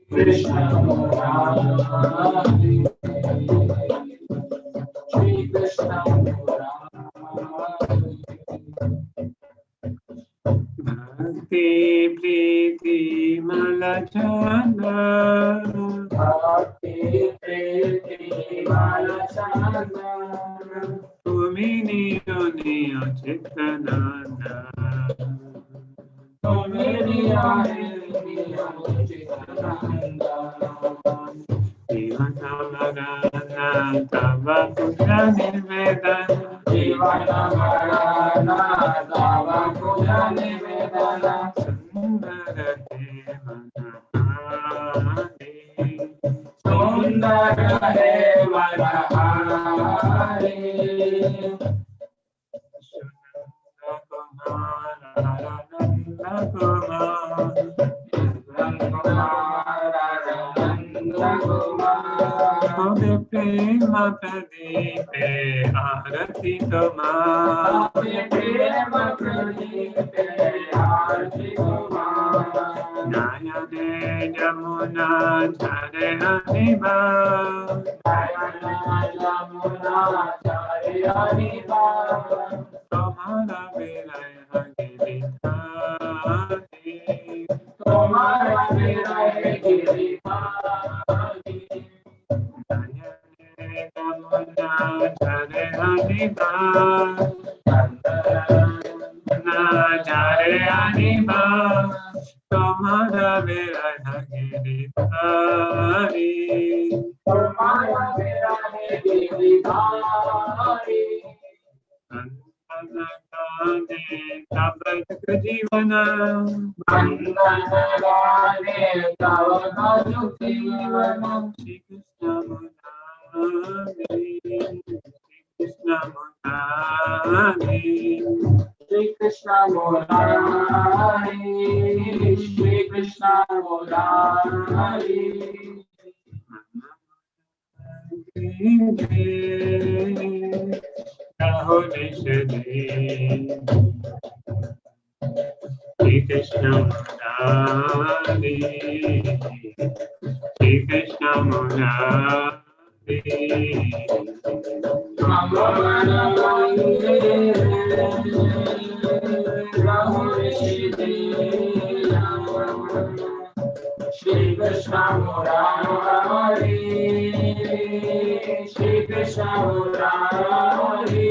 Krishna Murari, Shri Krishna Murari. Bhakti Priti Malachana, Bhakti Priti Malachana, Tumini Uniyo Chitananda, Tumini Uniyo Chitananda, Jivanavagana Tava Puja Nivedana, Jivanavagana Tava Puja Nivedana, Sundara Devanahari, Sundara Devanahari, Prema Pradeepe Arati Toma, Prema Pradeepe Arati Toma, Nayane Jamuna Chare Haniba, Nayana Jamuna Chare Haniba, Tomara Viraya Giridhari, Tomara Viraya Giridhari, Nayane Jamuna Chare Haniba, Chare Haniba, Tomara Viraya Giridhari, Tomara Viraya Giridhari, Bandhanagane Tava Jivana, Bandhanagane Tava Jivana, Shri Krishna Murari, Shri Krishna Murari, Shri Krishna Murari, Shri Krishna Murari, Shri Krishna Murari, Ramana Shri Krishna Murari, Shri Krishna Murari,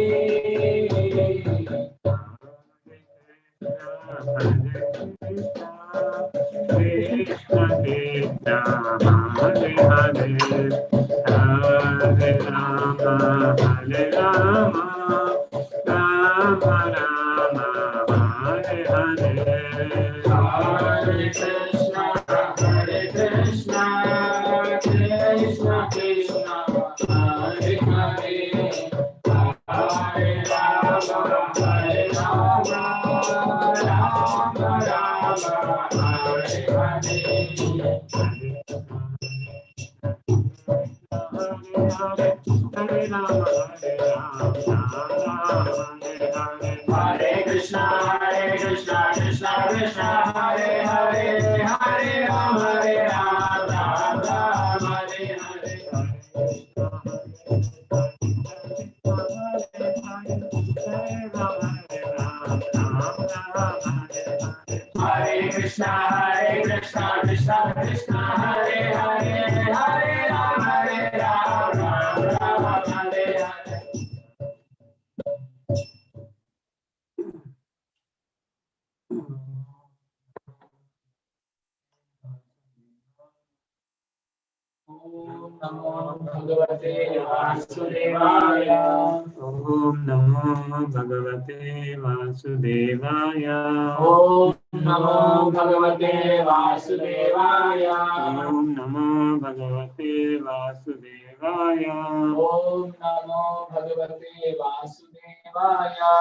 Krishna Krishna Hare Hare, Hare Rama Hare Rama, Rama Rama Hare Hare, Hare Krishna, Hare Krishna, Krishna Krishna, Hare Hare, Hare Rama, Hare Rama, Rama Rama, Hare Hare. Hare Rama Hare Rama, Hare Krishna, Krishna Krishna, Hare Hare, Hare Rama, Rama Rama, Hare Hare. Hare Krishna, Krishna Krishna, Hare Hare, Hare Rama, Rama Rama, Hare Hare. Om Namo Bhagavate Vasudevaya. Om Namo Bhagavate Vasudevaya. Om Namo Bhagavate Vasudevaya. Om Namo Bhagavate Vasudevaya. Om Namo Bhagavate Vasudevaya.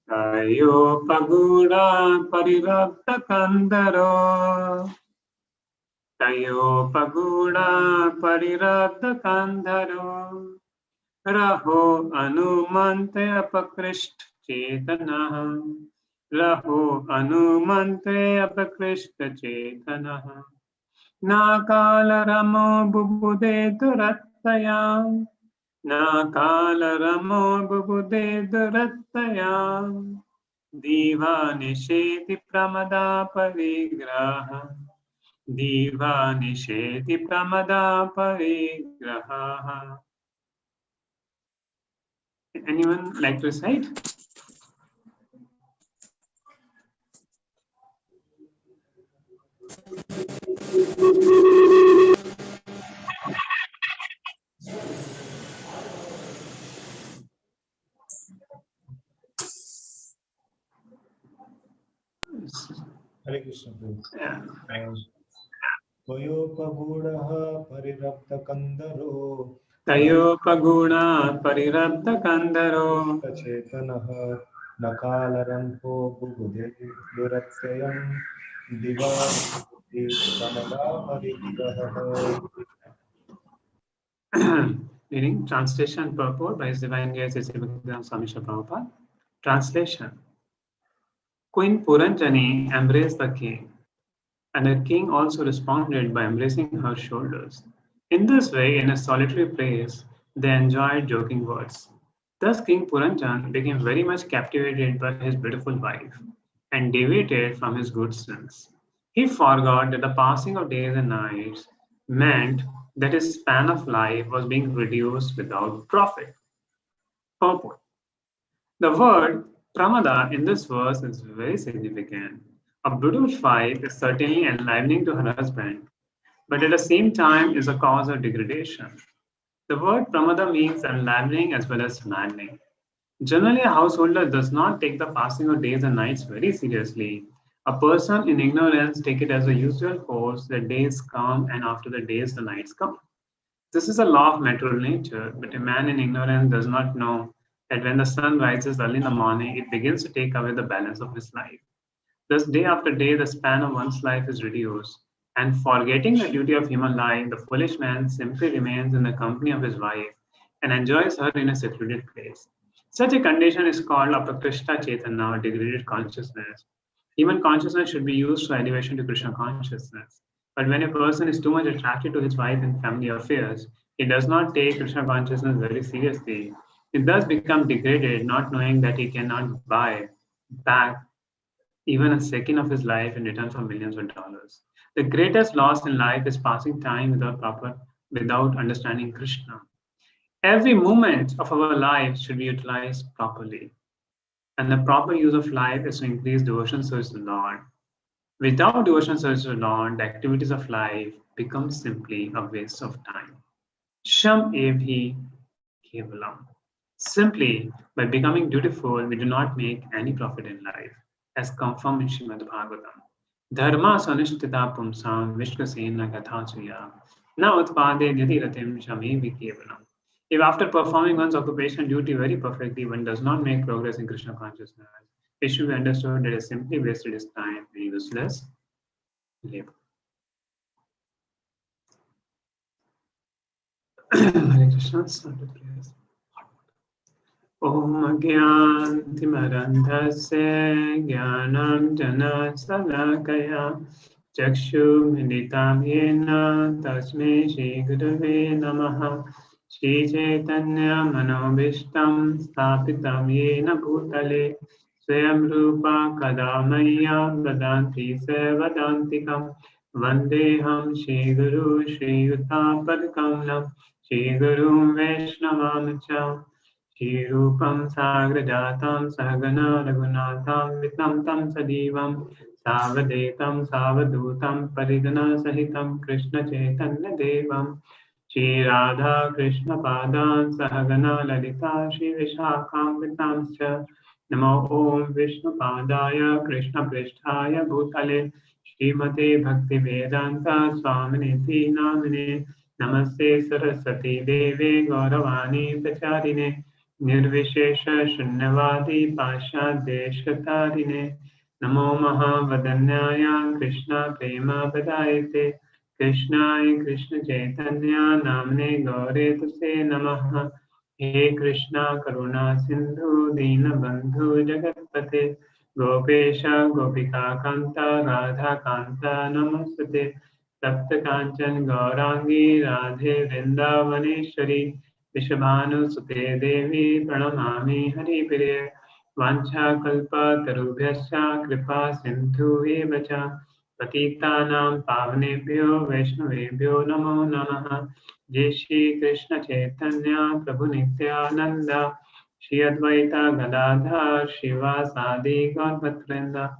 Tayo Pagura Parirapta Kandaro, Tayo Pagura Parirapta Kandaro, Raho Anumante Apakrisht Chetana, रहो अनुमंत्रे अपकृष्ट चेतनः न कालरमो बुबुदे दुरत्तया न कालरमो बुबुदे दुरत्तया दीवानिशेति प्रमदा परिग्रह दीवानिशेति प्रमदा परिग्रह. Anyone like to recite? Hare Krishna Prabhu. Yeah. Tvayopagurah parirabdakandaro Tayopaguna parirabdha kandaro Chetanah Nakalarampo Bubude Duratyayam Divaniti Pramada Parigraha. Reading translation purport by His Divine Grace Bhaktivedanta Swami Srila Prabhupada. Translation. Queen Puranjani embraced the king, and the king also responded by embracing her shoulders. In this way, in a solitary place, they enjoyed joking words. Thus, King Puranjan became very much captivated by his beautiful wife and deviated from his good sense. He forgot that the passing of days and nights meant that his span of life was being reduced without profit. Purport. The word pramada in this verse is very significant. A British wife is certainly enlivening to her husband, but at the same time is a cause of degradation. The word pramada means enlivening as well as maddening. Generally, a householder does not take the passing of days and nights very seriously. A person in ignorance takes it as a usual course that days come and after the days the nights come. This is a law of natural nature, but a man in ignorance does not know that when the sun rises early in the morning, it begins to take away the balance of his life. Thus, day after day, the span of one's life is reduced, and forgetting the duty of human life, the foolish man simply remains in the company of his wife and enjoys her in a secluded place. Such a condition is called apakrishta chetana, or degraded consciousness. Human consciousness should be used for elevation to Krishna consciousness. But when a person is too much attracted to his wife and family affairs, he does not take Krishna consciousness very seriously. He thus becomes degraded, not knowing that he cannot buy back even a second of his life in return for millions of dollars. The greatest loss in life is passing time without understanding Krishna. Every moment of our life should be utilized properly. And the proper use of life is to increase devotion service to the Lord. Without devotion service to the Lord, the activities of life become simply a waste of time. Sham evhi kevalam. Simply by becoming dutiful, we do not make any profit in life, as confirmed in Srimad Bhagavatam. Dharma sanishtita pumsam vishkasena gathasuya na utpade yadi ratim shamevi kevalam. If after performing one's occupation duty very perfectly, one does not make progress in Krishna consciousness, it should be understood that it simply wasted his time and useless labor. Hare Krishna, start the prayers. Om Gyantimarandhasya Gyanam Jana Salakaya Chakshu Militam Yena Tasmai Shri Gurave Namaha Shri Chaitanya Manobishtam Sthapitam Yena Bhutale Swayam Rupa Kadamaya Vadanti Sevadantikam Vandeham Shri Guru Shri Yuttapadkamlam Shri Guru Vaishnavamcha Shri Rupam Sagrajatam Sahagana Raghunatham Vitam Tam Sadivam Savadetam Savadutam Paridana Sahitam Krishna Chaitanya Devam Shri Radha Krishna Padan Sahagana Lalita Shri Vishakam Vitamscha Namo Om Vishnu Padaya Krishna Pristhaya Bhutale Shrimate Bhakti Vedanta Swaminiti Namine Namaste Saraswati Devi Gauravani Pracharine निर्विशेष शून्यवादी पाशादेशतारिणे नमो महावदन्याय कृष्ण प्रेम प्रदायते कृष्णाय कृष्ण चैतन्य नामने गौरे तुसे नमः हे कृष्णा करुणा सिंधु दीनबंधु जगत्पते Gopesha Gopika Kanta Radha Kanta Namastute Tapta Kanchan Gaurangi Radhe Vrindavaneshwari Vishabhanu Sute Devi Pranamami Hari Priye Vancha Kalpa Tarubhyascha Kripa Sindhu Evacha Patitanam Pavanebhyo Vaishnavebhyo Namo Namaha Jai Shri Krishna Chaitanya Prabhu Nityananda Shri Advaita Gadadhar Shivasadi Gaurvatrinda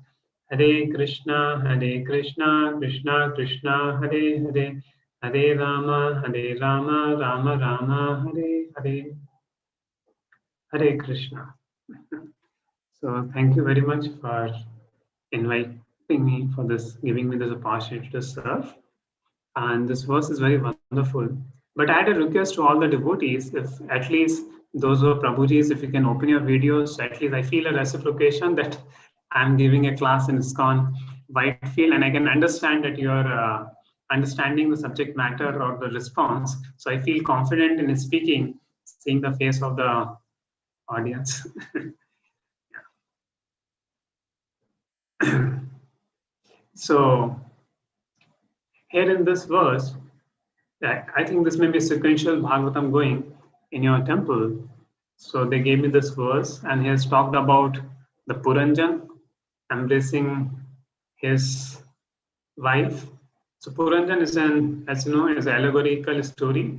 Hare Krishna Krishna Krishna Hare Hare Hare Rama Rama Rama Hare Hare Hare Krishna. So thank you very much for inviting me for this, giving me this opportunity to serve. And this verse is very wonderful. But I had a request to all the devotees, if at least those who are Prabhujis, if you can open your videos, at least I feel a reciprocation that I'm giving a class in ISKCON Whitefield, and I can understand that you're understanding the subject matter or the response. So I feel confident in speaking, seeing the face of the audience. So here in this verse, I think this may be sequential Bhagavatam going in your temple. So they gave me this verse, and he has talked about the Puranjan embracing his wife. So Puranjan is as you know, is an allegorical story.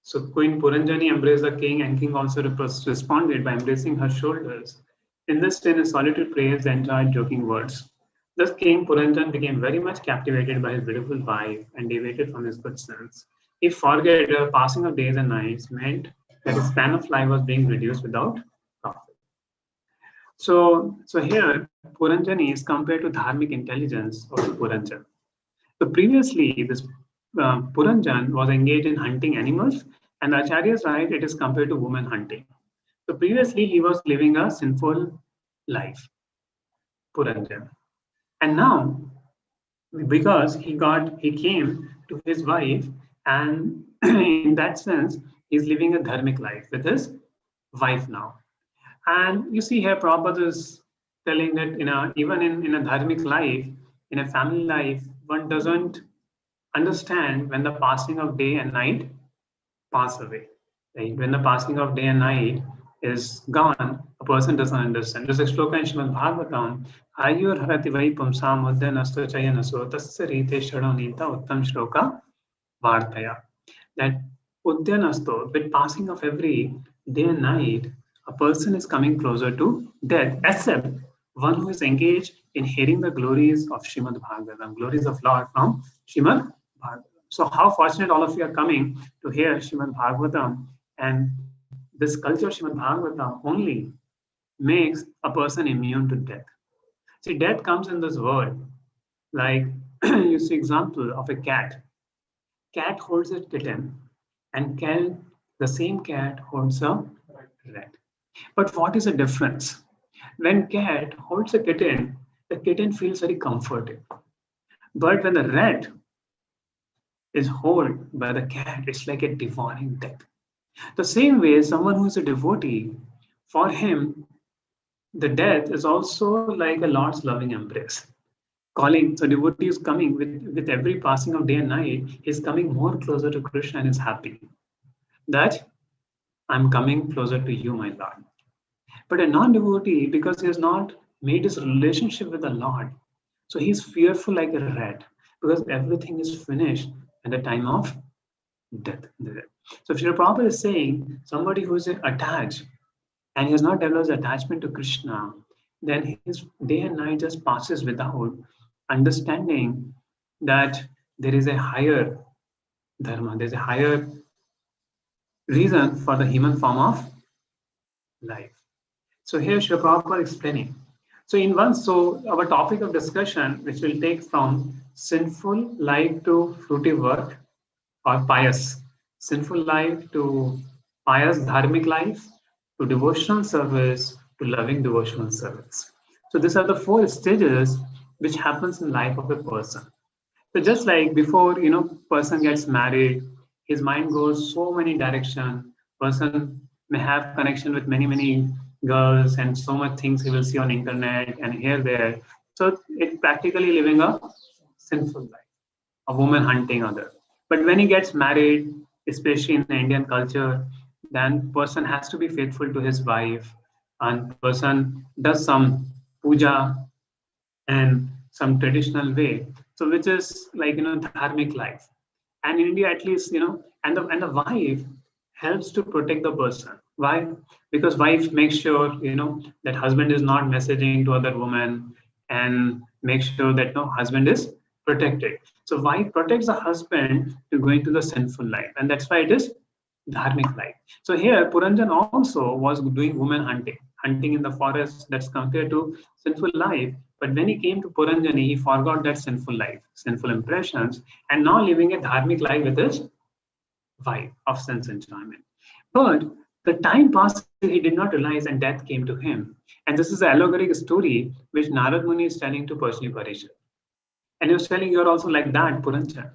So Queen Puranjani embraced the king, and king also responded by embracing her shoulders. In this scene, his solitude praise enjoyed joking words. Thus King Puranjan became very much captivated by his beautiful wife and deviated from his good sense. He forgot the passing of days and nights meant that his span of life was being reduced without profit. So here Puranjani is compared to dharmic intelligence of Puranjan. So previously, this Puranjan was engaged in hunting animals, and the Acharyas write it is compared to woman hunting. So previously, he was living a sinful life, Puranjan. And now, because he came to his wife, and in that sense, he's living a dharmic life with his wife now. And you see here, Prabhupada is telling that even in a dharmic life, in a family life, one doesn't understand when the passing of day and night pass away. Right? When the passing of day and night is gone, a person doesn't understand. There's a shloka in Srimad Bhagavatam, Ayur harati vai pumsam uddanasto chayanaso tasya rite shadonita uttam shloka vartaya. That uddanasto, with passing of every day and night, a person is coming closer to death, except one who is engaged in hearing the glories of Srimad Bhagavatam, glories of Lord from Srimad Bhagavatam. So how fortunate all of you are coming to hear Srimad Bhagavatam, and this culture of Srimad Bhagavatam only makes a person immune to death. See, death comes in this world, like you see example of a cat. Cat holds a kitten, and the same cat holds a rat. But what is the difference? When cat holds a kitten, the kitten feels very comforted. But when the rat is held by the cat, it's like a devouring death. The same way, someone who is a devotee, for him, the death is also like a Lord's loving embrace. So devotee is coming with every passing of day and night, he's coming more closer to Krishna and is happy that I'm coming closer to you, my Lord. But a non-devotee, because he has not made his relationship with the Lord, so he's fearful like a rat, because everything is finished at the time of death. So Srila Prabhupada is saying, somebody who is attached and he has not developed attachment to Krishna, then his day and night just passes without understanding that there is a higher dharma, there's a higher reason for the human form of life. So here Srila Prabhupada explaining. So our topic of discussion, which will take from sinful life to fruitive work, or pious, sinful life to pious dharmic life, to devotional service, to loving devotional service. So these are the 4 stages which happens in life of a person. So just like before, person gets married, his mind goes so many directions. Person may have connection with many girls and so much things he will see on internet and here there. So it's practically living a sinful life, a woman hunting other. But when he gets married, especially in the Indian culture, then person has to be faithful to his wife, and person does some puja and some traditional way. So which is like dharmic life. And in India, at least, and the wife helps to protect the person. Why? Because wife makes sure that husband is not messaging to other women and make sure that no husband is protected. So wife protects the husband to go into the sinful life, and that's why it is dharmic life. So here Puranjan also was doing woman hunting in the forest. That's compared to sinful life. But when he came to Puranjani, he forgot that sinful life, sinful impressions, and now living a dharmic life with his wife of sense enjoyment. But the time passed, he did not realize, and death came to him. And this is an allegoric story which Narad Muni is telling to Parshni Parishad. And he was telling, you're also like that, Puranjan.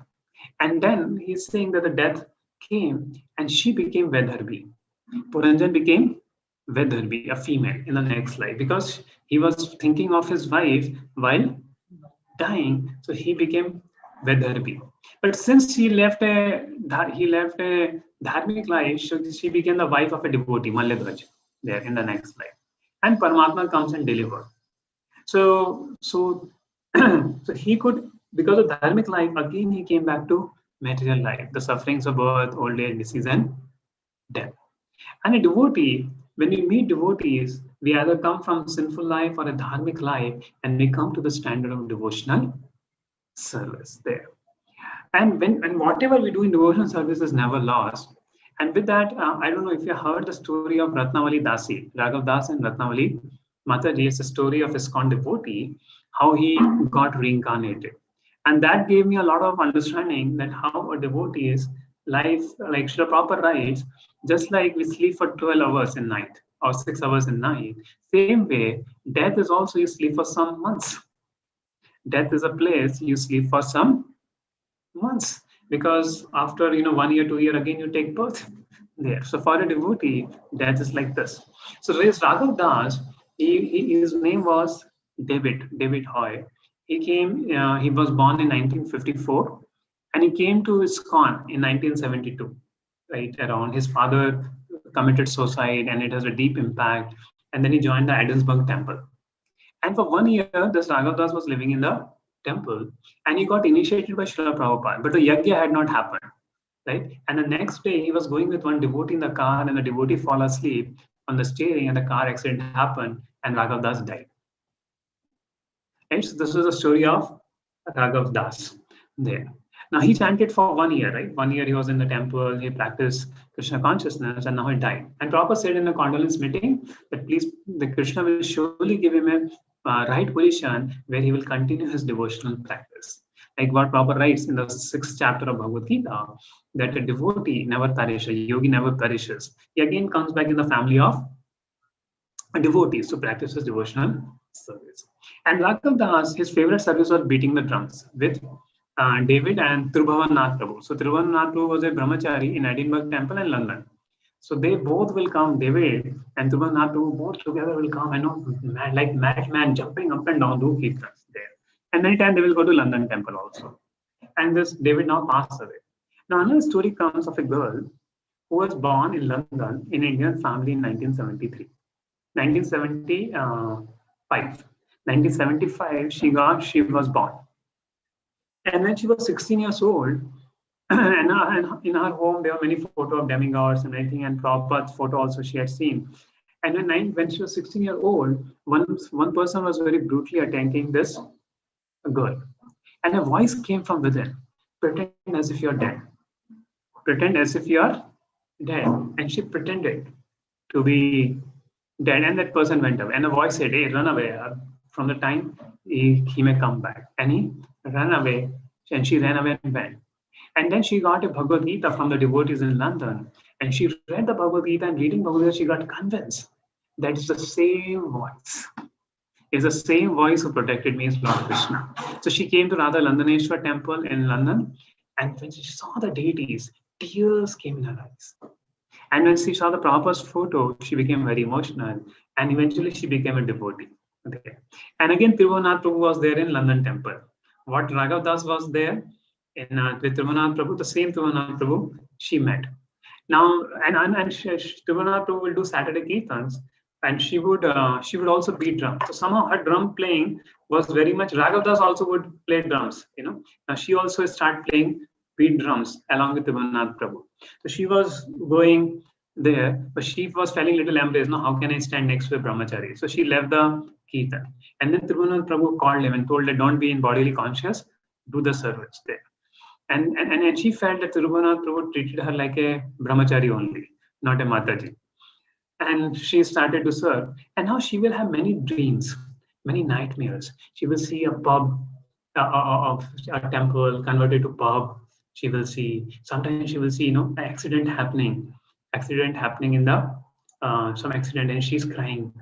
And then he's saying that the death came and she became Vedharbi. Puranjan became Vedharbi, a female in the next life, because he was thinking of his wife while dying. So he became Vedharbi. But since he left a dharmic life, she became the wife of a devotee, Malladhwaj, there in the next life. And Paramatma comes and delivers. So so he could, because of dharmic life, again he came back to material life, the sufferings of birth, old age, disease, and death. And a devotee, when we meet devotees, we either come from sinful life or a dharmic life, and we come to the standard of devotional service there. And whatever we do in devotional service is never lost. And with that, I don't know if you heard the story of Ratnavali Dasi, Raghav Das and Ratnavali Mataji. It's a story of ISKCON devotee, how he got reincarnated. And that gave me a lot of understanding that how a devotee's life, like Srila Prabhupada writes, just like we sleep for 12 hours in night or 6 hours in night, same way, death is also you sleep for some months. Death is a place you sleep for some months, because after 1 year, 2 year, again you take birth there. So for a devotee, death is like this. So this Raghav Das, his name was David Hoy. He was born in 1954, and he came to ISKCON in 1972, right around. His father committed suicide, and it has a deep impact. And then he joined the Edinburgh Temple. And for 1 year, this Raghav Das was living in the temple, and he got initiated by Srila Prabhupada, but the yajna had not happened, right? And the next day, he was going with one devotee in the car, and the devotee fell asleep on the steering, and the car accident happened, and Raghav Das died. Right? So this was the story of Raghav Das there. Now he chanted for 1 year, right? 1 year he was in the temple, he practiced Krishna consciousness, and now he died. And Prabhupada said in the condolence meeting that please, the Krishna will surely give him a right position where he will continue his devotional practice. Like what Prabhupada writes in the 6th chapter of Bhagavad Gita, that a devotee never perishes, a yogi never perishes. He again comes back in the family of devotees to practice his devotional service. And Raghav Das, his favorite service was beating the drums with David and Tribhuvannath Prabhu. So Tribhuvannath Prabhu was a brahmachari in Edinburgh Temple in London. So they both will come, David and Tribhuvannath Prabhu, both together will come, like madman jumping up and down, do kirtans there. And many times they will go to London Temple also. And this David now passed away. Now another story comes of a girl who was born in London in Indian family in 1973. 1975, she was born. And when she was 16 years old, and in her home, there were many photos of demigods and everything, and Prabhupada's photo also she had seen. And when she was 16 years old, one person was very brutally attacking this girl. And a voice came from within, pretend as if you're dead. Pretend as if you're dead. And she pretended to be dead, and that person went away. And the voice said, hey, run away. From the time he may come back. And he ran away, and she ran away and went. And then she got a Bhagavad Gita from the devotees in London. And she read the Bhagavad Gita, and reading Bhagavad Gita, she got convinced that it's the same voice. It's the same voice who protected me as Lord Krishna. So she came to Radha Landaneshwar temple in London. And when she saw the deities, tears came in her eyes. And when she saw the Prabhupada's photo, she became very emotional. and eventually she became a devotee. Okay. And again, Tiruvanath Prabhu was there in London temple. What Raghav Das was there in with Tiruvanath Prabhu, the same Tiruvanath Prabhu she met. Now, Tiruvanath Prabhu will do Saturday Kirtans, and she would also beat drum. So somehow her drum playing was very much. Raghav Das also would play drums. Now she also started playing beat drums along with Tiruvanath Prabhu. So she was going there, but she was feeling little embarrassed. No, how can I stand next to a brahmachari? So she left the kirtan, and then Tiruvanath Prabhu called him and told her, "Don't be in bodily conscious. Do the service there." And she felt that Tiruvanath Prabhu treated her like a brahmachari only, not a Mataji. And she started to serve. And now she will have many dreams, many nightmares. She will see a pub, of a temple converted to pub. She will see, sometimes she will see, an accident happening in the, some accident, and she's crying.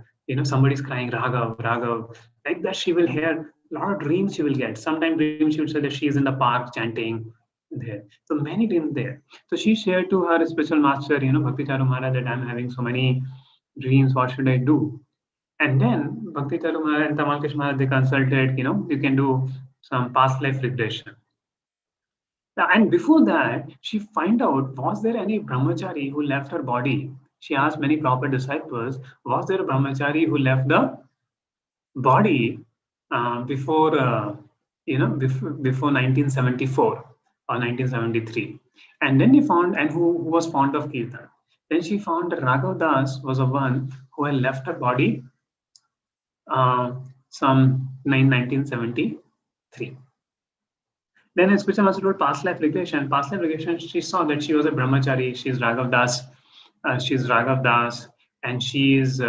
Somebody's crying, Raghav, Raghav. Like that, she will hear a lot of dreams she will get. Sometimes dreams she would say that she is in the park chanting there. So many dreams there. So she shared to her spiritual master, Bhakti Charu Maharaj, that I'm having so many dreams. What should I do? And then Bhakti Charu Maharaj and Tamal Krishna Maharaj, they consulted, you can do some past life regression. And before that, she find out, was there any brahmachari who left her body? She asked many proper disciples, was there a brahmachari who left the body before 1974 or 1973? And then he found, and who was fond of kirtan. Then she found that Raghav Das was the one who had left her body some 1973. Then his spiritual master told past life regression. Past life regression, she saw that she was a brahmachari. She's Raghav Das. And she is,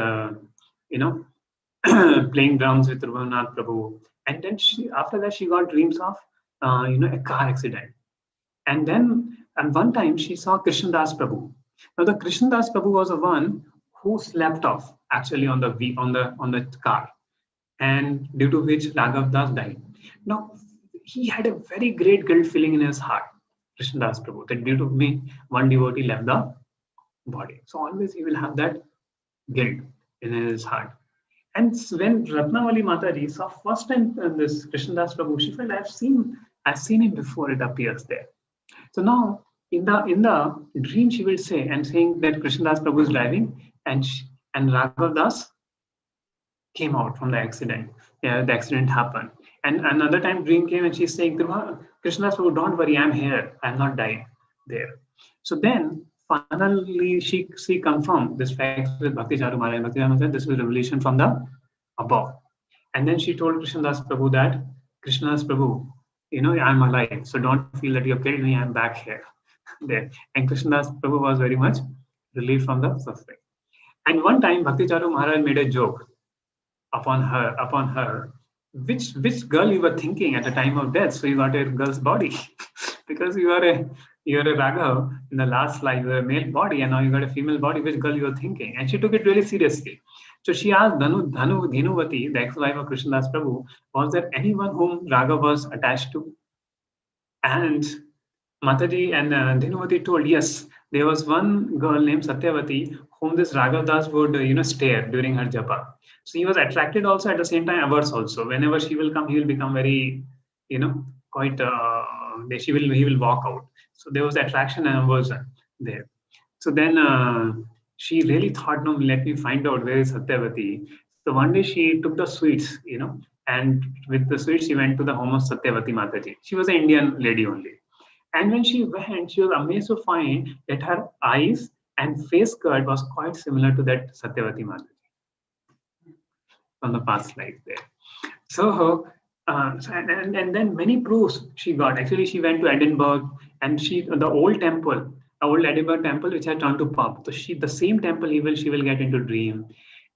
playing drums with Raghunath Prabhu. And then after that, she got dreams of, a car accident. And then, one time she saw Krishnadas Prabhu. Now, the Krishnadas Prabhu was the one who slept off actually on the car, and due to which Raghav Das died. Now, he had a very great guilt feeling in his heart, Krishnadas Prabhu, that due to me, one devotee left the body. So always he will have that guilt in his heart. And when Ratnavali Mataji saw first time this Krishnadas Prabhu, she felt, I've seen him before. It appears there. So now in the dream she will say and saying that Krishnadas Prabhu is driving, and Raghav Das came out from the accident. Yeah, the accident happened. And another time dream came and she's saying, Krishnadas Prabhu, don't worry, I'm here. I'm not died there. So then finally she confirmed this fact with Bhakti Charu Maharaj. Bhakti Charu Maharaj said, this is revelation from the above. And then she told Krishnadas Prabhu that, Krishnadas Prabhu, I'm alive. So don't feel that you have killed me. I'm back here. There. And Krishnadas Prabhu was very much relieved from the suffering. And one time Bhakti Charu Maharaj made a joke upon her, which girl you were thinking at the time of death. So you got a girl's body because you're a Raghav in the last life, you're a male body, and now you got a female body. Which girl you were thinking? And she took it really seriously. So she asked Dhinuvati, the ex-wife of Krishnadas Prabhu, was there anyone whom Raghav was attached to? And Mataji and Dhinuvati told, yes, there was one girl named Satyavati whom this Raghav Das would stare during her japa. So he was attracted also, at the same time averse also. Whenever she will come, he will become very, quite, he will walk out. So there was attraction and aversion there. So then she really thought, no, let me find out where is Satyavati. So one day she took the sweets, and with the sweets she went to the home of Satyavati Mataji. She was an Indian lady only. And when she went, she was amazed to find that her eyes and face cut was quite similar to that Satyavati Mataji from the past life there. So, and then many proofs she got. Actually, she went to Edinburgh, and the old Edinburgh temple, which had turned to pub. So the same temple she will get into dream.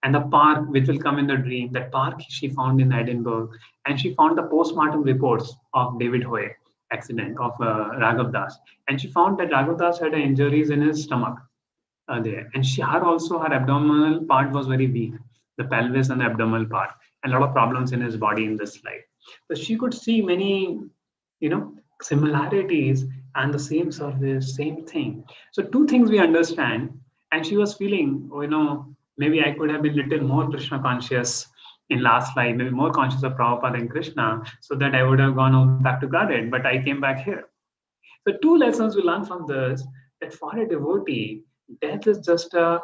And the park which will come in the dream, that park she found in Edinburgh. And she found the postmortem reports of David Hoye accident of Raghav Das. And she found that Raghav Das had injuries in his stomach there. And her abdominal part was very weak, the pelvis and the abdominal part, and a lot of problems in his body in this life. So she could see many, similarities and the same service, same thing. So two things we understand. And she was feeling, Maybe I could have been little more Krishna conscious in last life, maybe more conscious of Prabhupada and Krishna, so that I would have gone home back to Godhead, but I came back here. So two lessons we learn from this, that for a devotee, death is just a,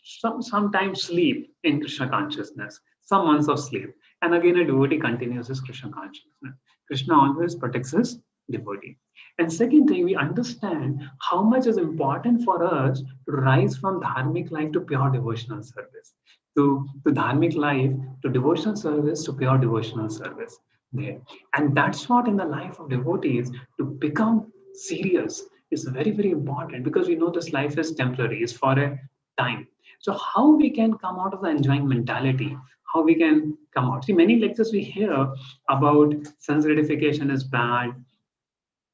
sometimes sleep in Krishna consciousness, some months of sleep. And again, a devotee continues his Krishna consciousness. Krishna always protects his devotee. And second thing, we understand how much is important for us to rise from dharmic life to pure devotional service. To dharmic life, to devotional service, to pure devotional service. There. And that's what in the life of devotees, to become serious is very, very important, because we know this life is temporary, it's for a time. So how we can come out of the enjoying mentality, how we can come out. See, many lectures we hear about sense gratification is bad,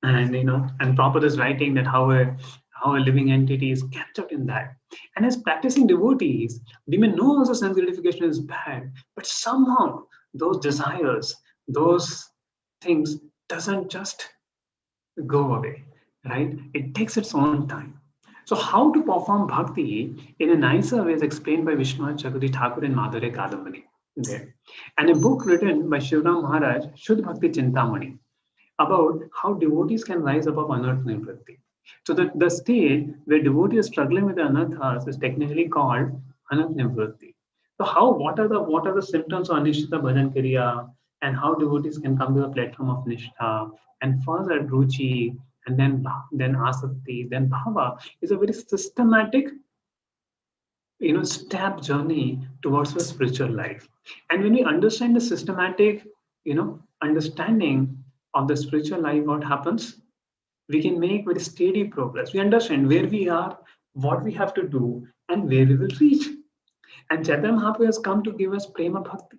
and and Prabhupada is writing that how a living entity is kept up in that. And as practicing devotees, we may know also sense gratification is bad, but somehow those desires, those things doesn't just go away, right? It takes its own time. So how to perform bhakti in a nicer way is explained by Vishwanath Chakravarti Thakur in Madhurya Kadambari there. And a book written by Shivram Maharaj, Shuddh Bhakti Chintamani, about how devotees can rise above anartha nivritti. So the stage where devotees are struggling with the anarthas is technically called anartha nivritti. So what are the symptoms of anishtha bhajan kriya, and how devotees can come to the platform of nishtha, and further ruchi, and then asakti, then bhava is a very systematic step journey towards a spiritual life. And when we understand the systematic understanding of the spiritual life, what happens, we can make very steady progress. We understand where we are, what we have to do, and where we will reach. And Chaitanya Mahaprabhu has come to give us prema bhakti,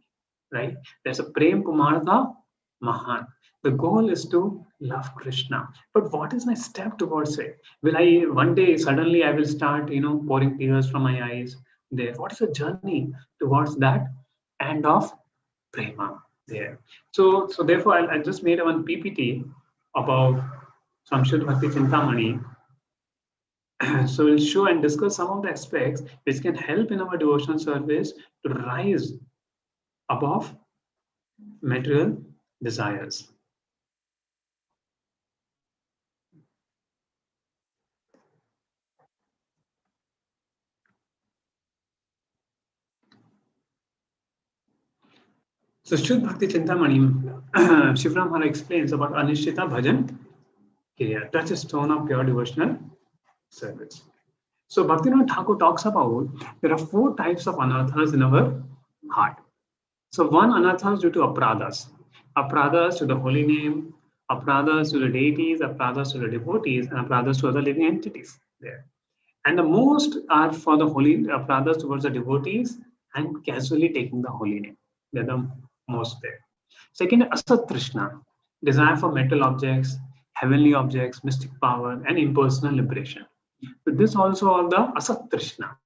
right? There's a prem pumartha mahan. The goal is to love Krishna. But what is my step towards it? Will I one day suddenly I will start, pouring tears from my eyes there? What is the journey towards that end of prema there? So therefore, I just made one PPT about Samshud Bhakti Chintamani. So we'll show and discuss some of the aspects which can help in our devotional service to rise above material desires. So Shuddh Bhakti Chintamani, Shivram Maharaj explains about Anishtita Bhajan Kriya, touchstone of pure devotional service. So Bhaktivinoda Thakur talks about there are 4 types of anarthas in our heart. So one anartha is due to apradhas. Apradhas to the holy name, apradhas to the deities, apradhas to the devotees, and apradhas to other living entities there. And the most are for the holy apradhas towards the devotees and casually taking the holy name. They're the most there. Second, asat trishna, desire for metal objects, heavenly objects, mystic power, and impersonal liberation. So this also are the asat trishna.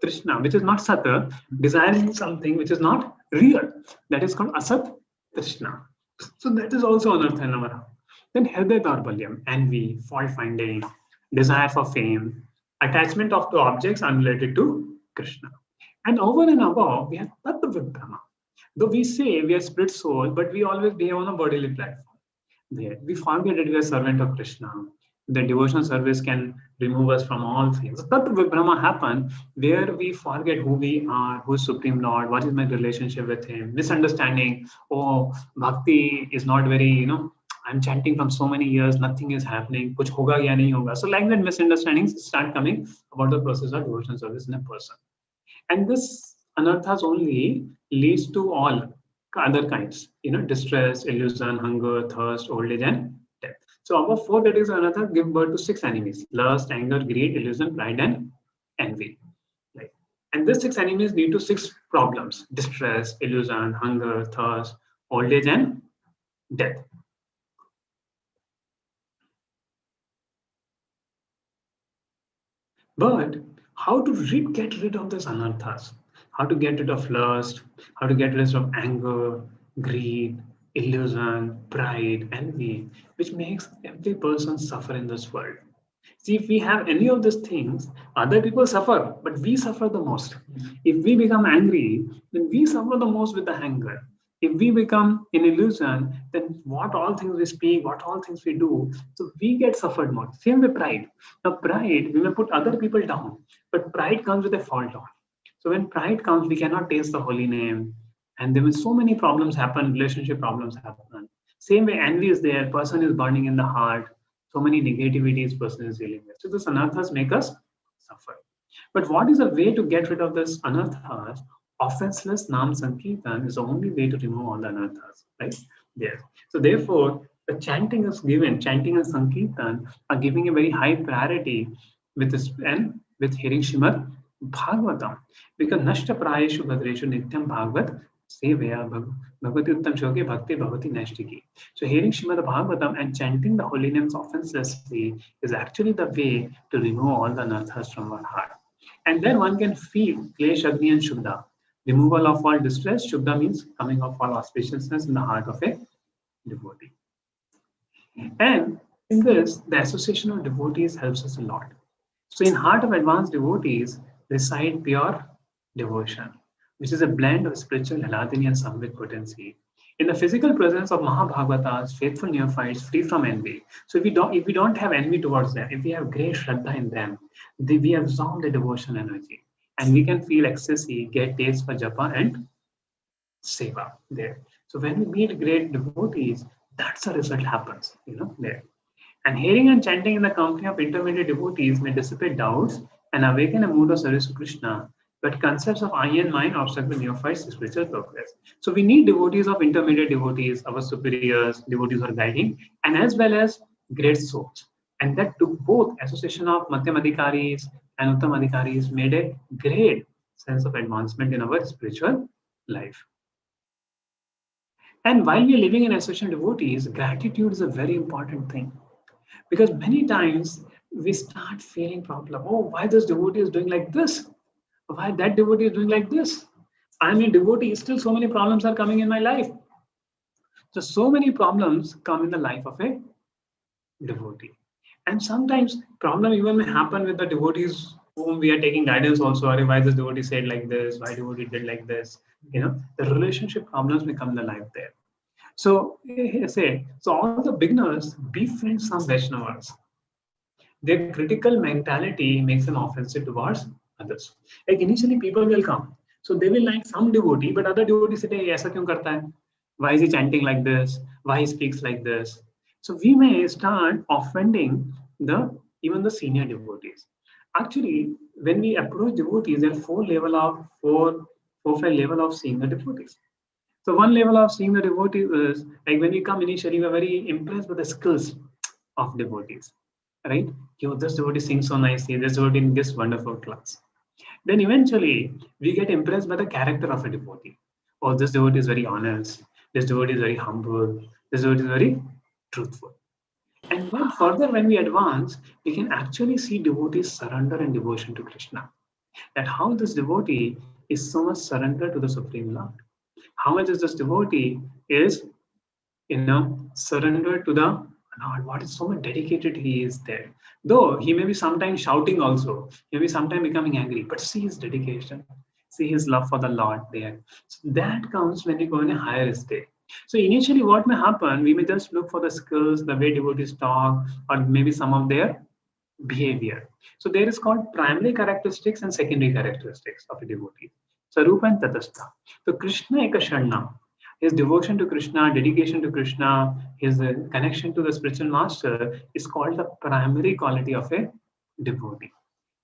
Trishna, which is not sata, desiring something which is not real. That is called asat trishna. So that is also anartha in our heart. Then hridaya darpalyam, envy, fault finding, desire for fame, attachment of the objects unrelated to Krishna. And over and above, we have tattva vibhrama. Though we say we are spirit soul, but we always behave on a bodily platform. There, we forget that we are servant of Krishna. The devotional service can remove us from all things. Tattva vibhrama happen where we forget who we are, who is Supreme Lord, what is my relationship with Him, misunderstanding. Oh, bhakti is not very, I'm chanting from so many years, nothing is happening. Kuch hoga ya nahi hoga. So like that, misunderstandings start coming about the process of devotional service in a person. And this anarthas only leads to all other kinds, distress, illusion, hunger, thirst, old age, and death. So above 4 categories of anarthas give birth to 6 enemies: lust, anger, greed, illusion, pride, and envy. Right? And these 6 enemies lead to 6 problems: distress, illusion, hunger, thirst, old age, and death. But how to get rid of these anarthas? How to get rid of lust? How to get rid of anger, greed, illusion, pride, envy, which makes every person suffer in this world? See, if we have any of these things, other people suffer, but we suffer the most. If we become angry, then we suffer the most with the anger. If we become in illusion, then what all things we speak, what all things we do, so we get suffered more. Same with pride. Now, pride, we may put other people down, but pride comes with a fault on. So when pride comes, we cannot taste the holy name. And there will so many problems happen, relationship problems happen. Same way, envy is there, person is burning in the heart, so many negativities person is dealing with. So this anarthas make us suffer. But what is a way to get rid of this anarthas? Offenseless Nam Sankirtan is the only way to remove all the anarthas, right? There. So therefore, the chanting is given, chanting and Sankirtan are giving a very high priority with this and with hearing Shrimad Bhagavatam. Because Nashta Prayeshu Bhadreshu Nityam Bhagavat Sevaya Bhagavati Uttam Shoke Bhakti Bhavati Nashtiki. So hearing Shrimad Bhagavatam and chanting the holy names offenselessly is actually the way to remove all the anarthas from our heart. And then one can feel Klesh, Agni and Shuddha. Removal of all distress. Shuddha means coming of all auspiciousness in the heart of a devotee. And in this, the association of devotees helps us a lot. So in heart of advanced devotees reside pure devotion, which is a blend of spiritual Haladini and Samvik potency. In the physical presence of Mahabhagavatas, faithful neophytes free from envy. So if we don't have envy towards them, if we have great Shraddha in them, we absorb the devotion energy. And we can feel ecstasy, get taste for japa and seva there. So when we meet great devotees, that's the result happens, there. And hearing and chanting in the company of intermediate devotees may dissipate doubts and awaken a mood of service to Krishna, but concepts of I and mine obstruct the neophyte's spiritual progress. So we need devotees of intermediate devotees, our superiors, devotees who are guiding, and as well as great souls. And that took both association of Madhyamadhikaris and Uttamadhikaris made a great sense of advancement in our spiritual life. And while we are living in association of devotees, gratitude is a very important thing. Because many times we start feeling problem. Oh, why this devotee is doing like this? Why that devotee is doing like this? I'm a devotee, still so many problems are coming in my life. So many problems come in the life of a devotee. And sometimes problem even may happen with the devotees whom we are taking guidance also. Or why this devotee said like this? Why devotee did like this? The relationship problems may come in the life there. So all the beginners befriend some Vaishnavas. Their critical mentality makes them offensive towards others. Like initially people will come. So they will like some devotee, but other devotees say, hey, aisa kyun karta hai? Why is he chanting like this? Why he speaks like this? So we may start offending even the senior devotees. Actually, when we approach devotees, there are four, five level of seeing the devotees. So one level of seeing the devotees is like when we come initially, we are very impressed with the skills of devotees. Right? This devotee sings so nicely, this devotee in this wonderful class. Then eventually we get impressed by the character of a devotee. Oh, this devotee is very honest, this devotee is very humble, this devotee is very truthful. And then further when we advance, we can actually see devotees surrender and devotion to Krishna. That how this devotee is so much surrendered to the Supreme Lord. How much is this devotee is surrendered to the Lord. What is so much dedicated he is there. Though he may be sometimes shouting also, he may be sometimes becoming angry, but see his dedication, see his love for the Lord there. So that comes when we go in a higher state. So initially what may happen, we may just look for the skills, the way devotees talk, or maybe some of their behavior. So there is called primary characteristics and secondary characteristics of a devotee. Sarupa and Tatastha. So Krishna Ekasharna, his devotion to Krishna, dedication to Krishna, his connection to the spiritual master is called the primary quality of a devotee.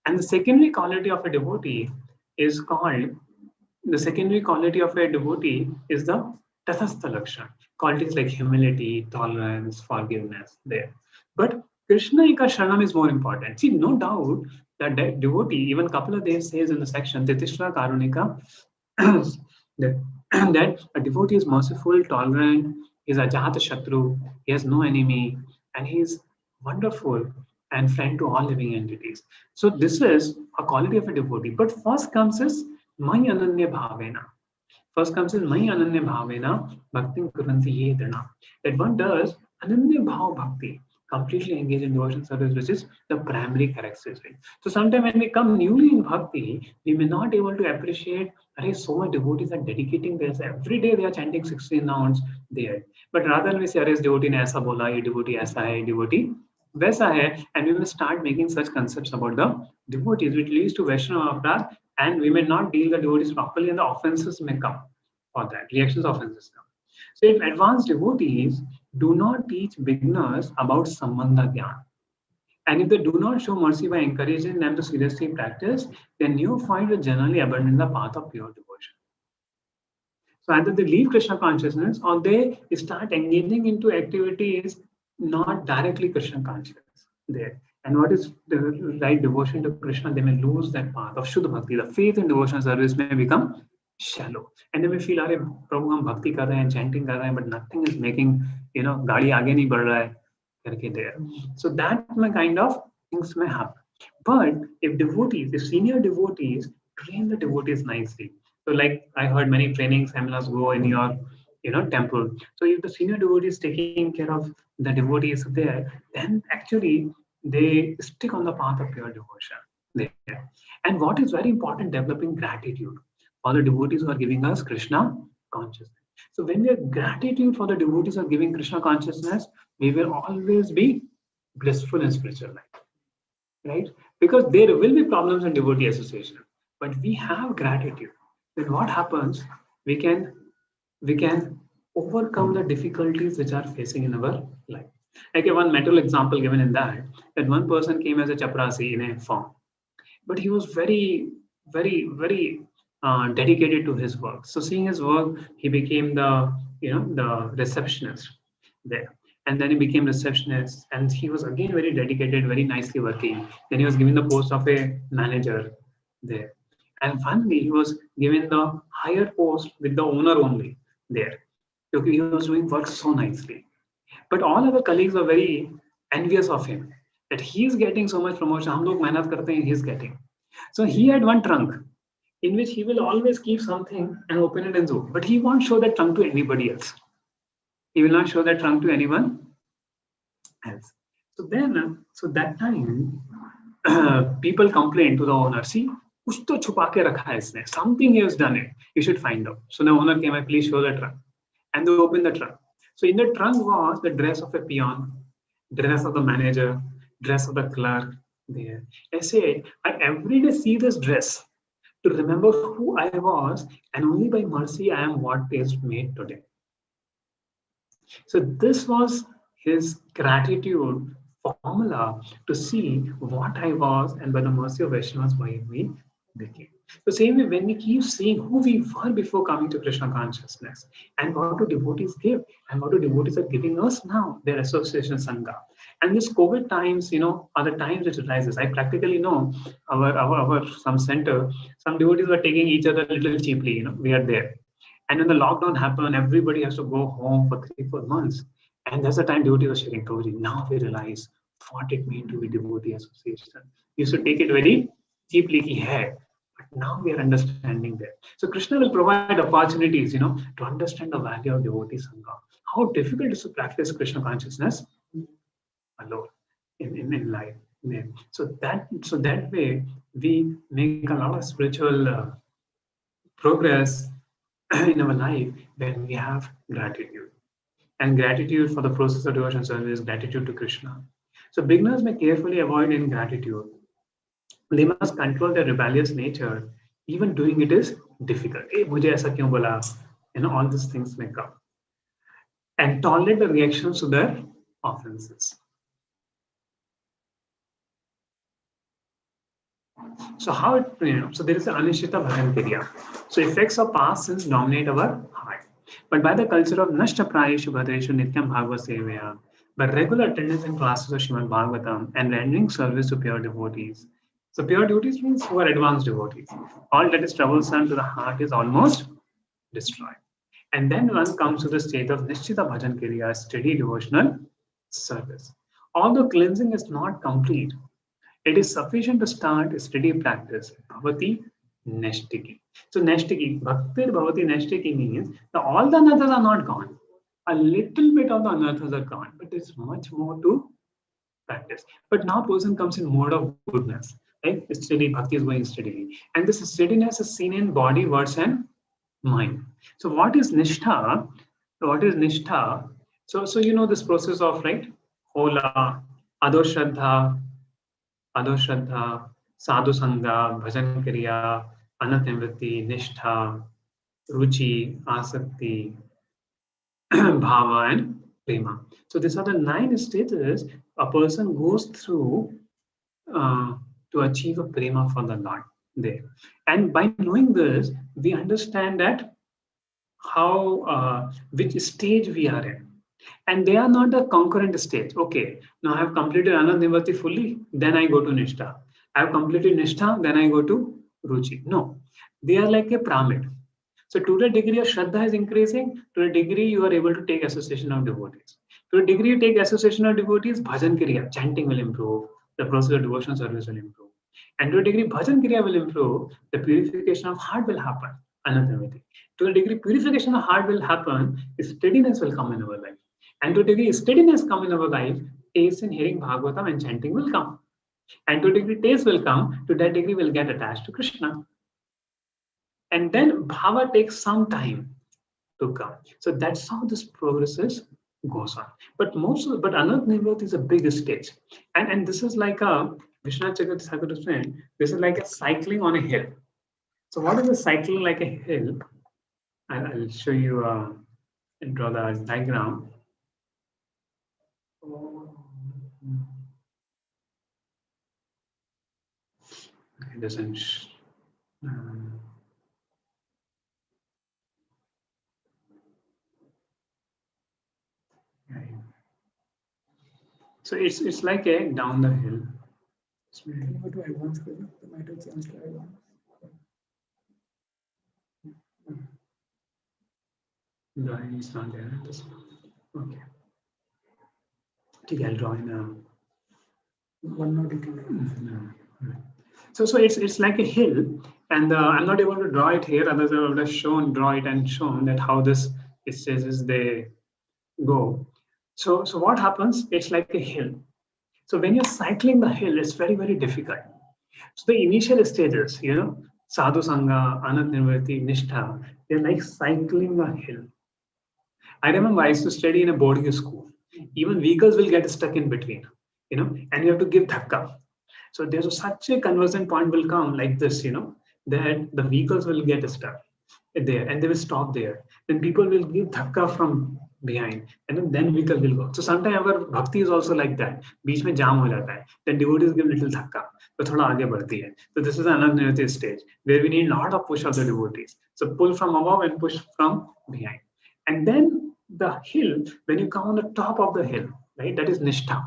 And the secondary quality of a devotee is the Tathastha Lakshan. Qualities like humility, tolerance, forgiveness there. But Krishna Eka Sharanam is more important. See, no doubt that devotee, even Kapila Dev says in the section, Titishra Karunika, that a devotee is merciful, tolerant, he is Ajahata Shatru, he has no enemy, and he is wonderful and friend to all living entities. So this is a quality of a devotee. But first comes is Mai Ananya Bhavena. First comes is Mai Ananya Bhavena Bhakti Kuranti Yedana. That one does Ananya Bhav Bhakti. completely engaged in devotion service, which is the primary characteristic. So sometimes when we come newly in bhakti, we may not able to appreciate, array, so much devotees are dedicating themselves. Every day they are chanting 16 rounds there. But rather we say, array, devotee ne aisa bola, ye devotee aisa hai, devotee वैसा है, and we will start making such concepts about the devotees, which leads to Vaishnava aparadh, and we may not deal the devotees properly, and the offenses may come for that. Reactions, offenses come. So if advanced devotees do not teach beginners about Sambandha Gyan, and if they do not show mercy by encouraging them to seriously practice, then neophytes will generally abandon the path of pure devotion. So either they leave Krishna consciousness or they start engaging into activities not directly Krishna conscious there. And what is the right devotion to Krishna, they may lose that path of Shuddha Bhakti. The faith in devotion service may become shallow. And they may feel, "Arey, Prabhu, hum bhakti kar rahe hain, chanting kar rahe hain, but nothing is making, gaadi aage nahi बढ़ रहा है करके there." So that kind of things may happen. But if devotees, if senior devotees train the devotees nicely, so like I heard many training seminars go in your temple. So if the senior devotee is taking care of the devotees there, then actually they stick on the path of pure devotion there. And what is very important, developing gratitude for the devotees who are giving us Krishna consciousness. So when we have gratitude for the devotees who are giving Krishna consciousness, we will always be blissful in spiritual life, right? Because there will be problems in devotee association, but we have gratitude. Then what happens? We can overcome the difficulties which are facing in our life. Like one metal example given in that one person came as a chaprasi in a form, but he was very, very, very dedicated to his work. So seeing his work, he became the receptionist there. And then he became receptionist, and he was again very dedicated, very nicely working. Then he was given the post of a manager there. And finally, he was given the higher post with the owner only there, because he was doing work so nicely. But all other colleagues were very envious of him, that he is getting so much promotion. हम लोग मेहनत करते हैं, he is getting. So he had one trunk in which he will always keep something and open it and zoom. But he won't show that trunk to anybody else. He will not show that trunk to anyone else. So then, so that time, people complained to the owner, "See, कुछ तो छुपा के रखा है इसने. Something he has done it. You should find out." So the owner came, "Please show the trunk." And they opened the trunk. So in the trunk was the dress of a peon, dress of the manager, dress of the clerk there. I say, I every day see this dress to remember who I was, and only by mercy I am what is made today. So this was his gratitude formula to see what I was, and by the mercy of Vaishnavas, why we became. So same way, when we keep seeing who we were before coming to Krishna consciousness, and what do devotees give, and what do devotees are giving us now, their association Sangha. And this COVID times, are the times which arises. I practically know our some center, some devotees were taking each other a little cheaply, we are there. And when the lockdown happened, everybody has to go home for 3-4 months. And that's the time devotee was sharing, Prabhuji, now we realize what it means to be devotee association. You should take it very cheaply, but now we are understanding that. So Krishna will provide opportunities, to understand the value of devotee sangha. How difficult it is to practice Krishna consciousness alone in life. Yeah. So that way we make a lot of spiritual progress in our life when we have gratitude. And gratitude for the process of devotion service, gratitude to Krishna. So beginners may carefully avoid ingratitude. They must control their rebellious nature. Even doing it is difficult. Hey, mujhe aisa kyun bola? All these things may come. And tolerate the reactions to their offenses. So how it, so there is an Anishita Bhajan Kriya. So effects of past sins dominate our heart. But by the culture of Nashta Prayeshu Bhadreshu Nityam Bhagavad Sevaya, by regular attendance in classes of Srimad Bhagavatam and rendering service to pure devotees. So pure devotees means who are advanced devotees. All that is troublesome to the heart is almost destroyed. And then one comes to the state of Nishchita Bhajan Kriya, steady devotional service. Although cleansing is not complete, it is sufficient to start a steady practice. Bhavati Neshtiki. So Neshtiki, Bhaktir Bhavati Neshtiki means that all the anarthas are not gone. A little bit of the anarthas are gone, but there's much more to practice. But now person comes in mode of goodness, right? Steady bhakti is going steadily, and this steadiness is seen in body, words, and mind. So what is nishtha? What is nishtha? So you know this process of, right? Hola, adoshrabdha, adoshrabdha, sadhu sangha, bhajan kriya, anatnivritti, nishtha, ruchi, asakti, bhava, and prema. So these are the 9 stages a person goes through uh, to achieve a prema for the Lord there. And by knowing this, we understand that how which stage we are in. And they are not a concurrent stage. Okay, now I have completed Anand fully, then I go to Nishtha. I have completed Nishtha, then I go to Ruchi. No, they are like a pyramid. So to the degree of Shraddha is increasing, to the degree you are able to take association of devotees. To the degree you take association of devotees, Bhajan Kriya, chanting will improve, the process of devotional service will improve. And to the degree Bhajan Kriya will improve, the purification of heart will happen. Anandamiti. To the degree purification of heart will happen, steadiness will come in our life. And to the degree steadiness come in our life, taste in hearing Bhagavatam and chanting will come. And to the degree taste will come, to that degree we'll get attached to Krishna. And then bhava takes some time to come. So that's how this progress goes on. But Anant Nivrat is a big stage. And this is like a Vishwanath Chakravarti explained, this is like a cycling on a hill. So what is a cycling like a hill? I'll show you and draw the diagram. It doesn't. So it's like a down the hill. Go to advanced, might have changed to advanced. Drawing is not there. Okay. Okay, I'll draw in a. One more detail. So it's like a hill, and I'm not able to draw it here. Others I would have draw it and shown that how this stages they go. So what happens? It's like a hill. So when you're cycling the hill, it's very, very difficult. So the initial stages, sadhu sangha, anand nivritti, nishtha, they're like cycling a hill. I remember I used to study in a boarding school. Even vehicles will get stuck in between, and you have to give dhakka. So there's such a conversion point will come like this, that the vehicles will get stuck there and they will stop there. Then people will give dhakka from behind, and then vehicle will go. So sometimes our bhakti is also like that. बीच में जाम हो जाता है. Then devotees give little dhakka, तो थोड़ा आगे बढ़ती है. So this is another stage where we need a lot of push of the devotees. So pull from above and push from behind. And then the hill, when you come on the top of the hill, right, that is nishtha.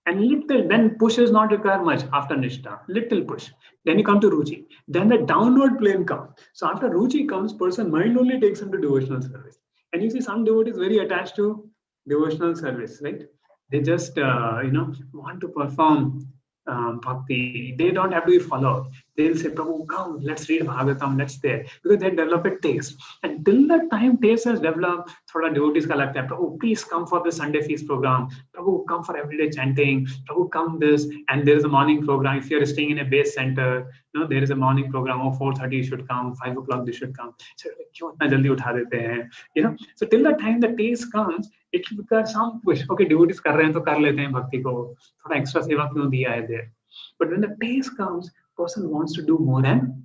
And little, then push is not required much after nishtha, little push. Then you come to ruchi. Then the downward plane comes. So after ruchi comes, person mind only takes him to devotional service. And you see some devotees very attached to devotional service, right? They just, want to perform bhakti. They don't have to be followed. They'll say, Prabhu, come, let's read Bhagavatam, let's there. Because they develop a taste. And till that time taste has developed, thoda devotees ka lagta hai, Prabhu, please come for the Sunday feast program. Prabhu, come for everyday chanting. Prabhu, come this. And there is a morning program. If you're staying in a base center, there is a morning program. 4:30 you should come, 5 o'clock they should come. So, kyun itna jaldi utha dete hain? So till the time the taste comes, it will become some push. Okay, devotees kar rahe hain, to kar lete hain bhakti ko. Thoda extra seva kyun diya hai there? But when the taste comes, person wants to do more and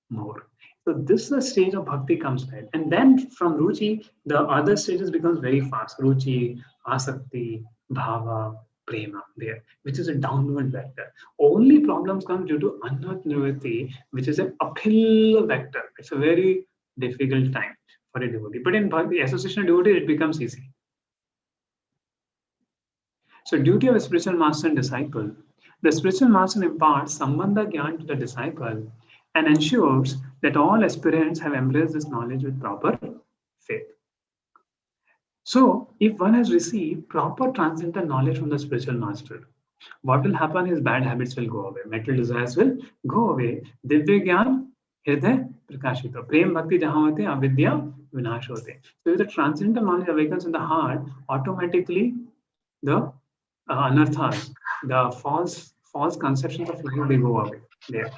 more. So this is the stage of bhakti comes there. And then from ruchi, the other stages becomes very fast. Ruchi, asakti, bhava, prema there, which is a downward vector. Only problems come due to anat nivritti, which is an uphill vector. It's a very difficult time for a devotee. But in bhakti, association of devotee, it becomes easy. So duty of a spiritual master and disciple. The spiritual master imparts sambandha gyan to the disciple and ensures that all aspirants have embraced this knowledge with proper faith. So, if one has received proper transcendental knowledge from the spiritual master, what will happen is bad habits will go away, material desires will go away, divya gyan, hriday prakashita, prem bhakti jahan hote, avidya vinash hote. So, if the transcendental knowledge awakens in the heart, automatically the anarthas, the false conceptions of life, they go away there.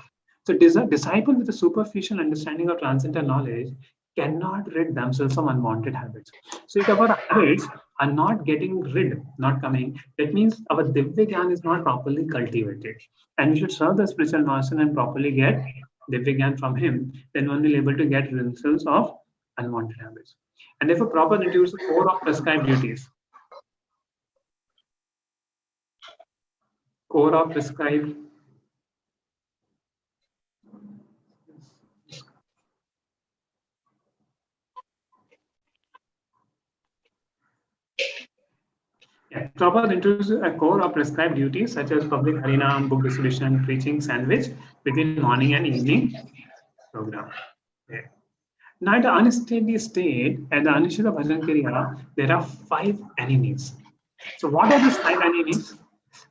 So disciple with a superficial understanding of transcendental knowledge cannot rid themselves of unwanted habits. So if our habits are not getting rid, not coming, that means our Divya Gyan is not properly cultivated. And we should serve the spiritual master and properly get Divya Gyan from him, then one will able to get themselves of unwanted habits. And therefore proper introduce the core of prescribed duties. Core of prescribed. Yeah, proper introduce a core of prescribed duties such as public harinam, book distribution, preaching, sandwich between morning and evening program. Yeah. Now, at the unsteady state and the Anishita Bhajan Kriya, there are 5 enemies. So, what are these 5 enemies?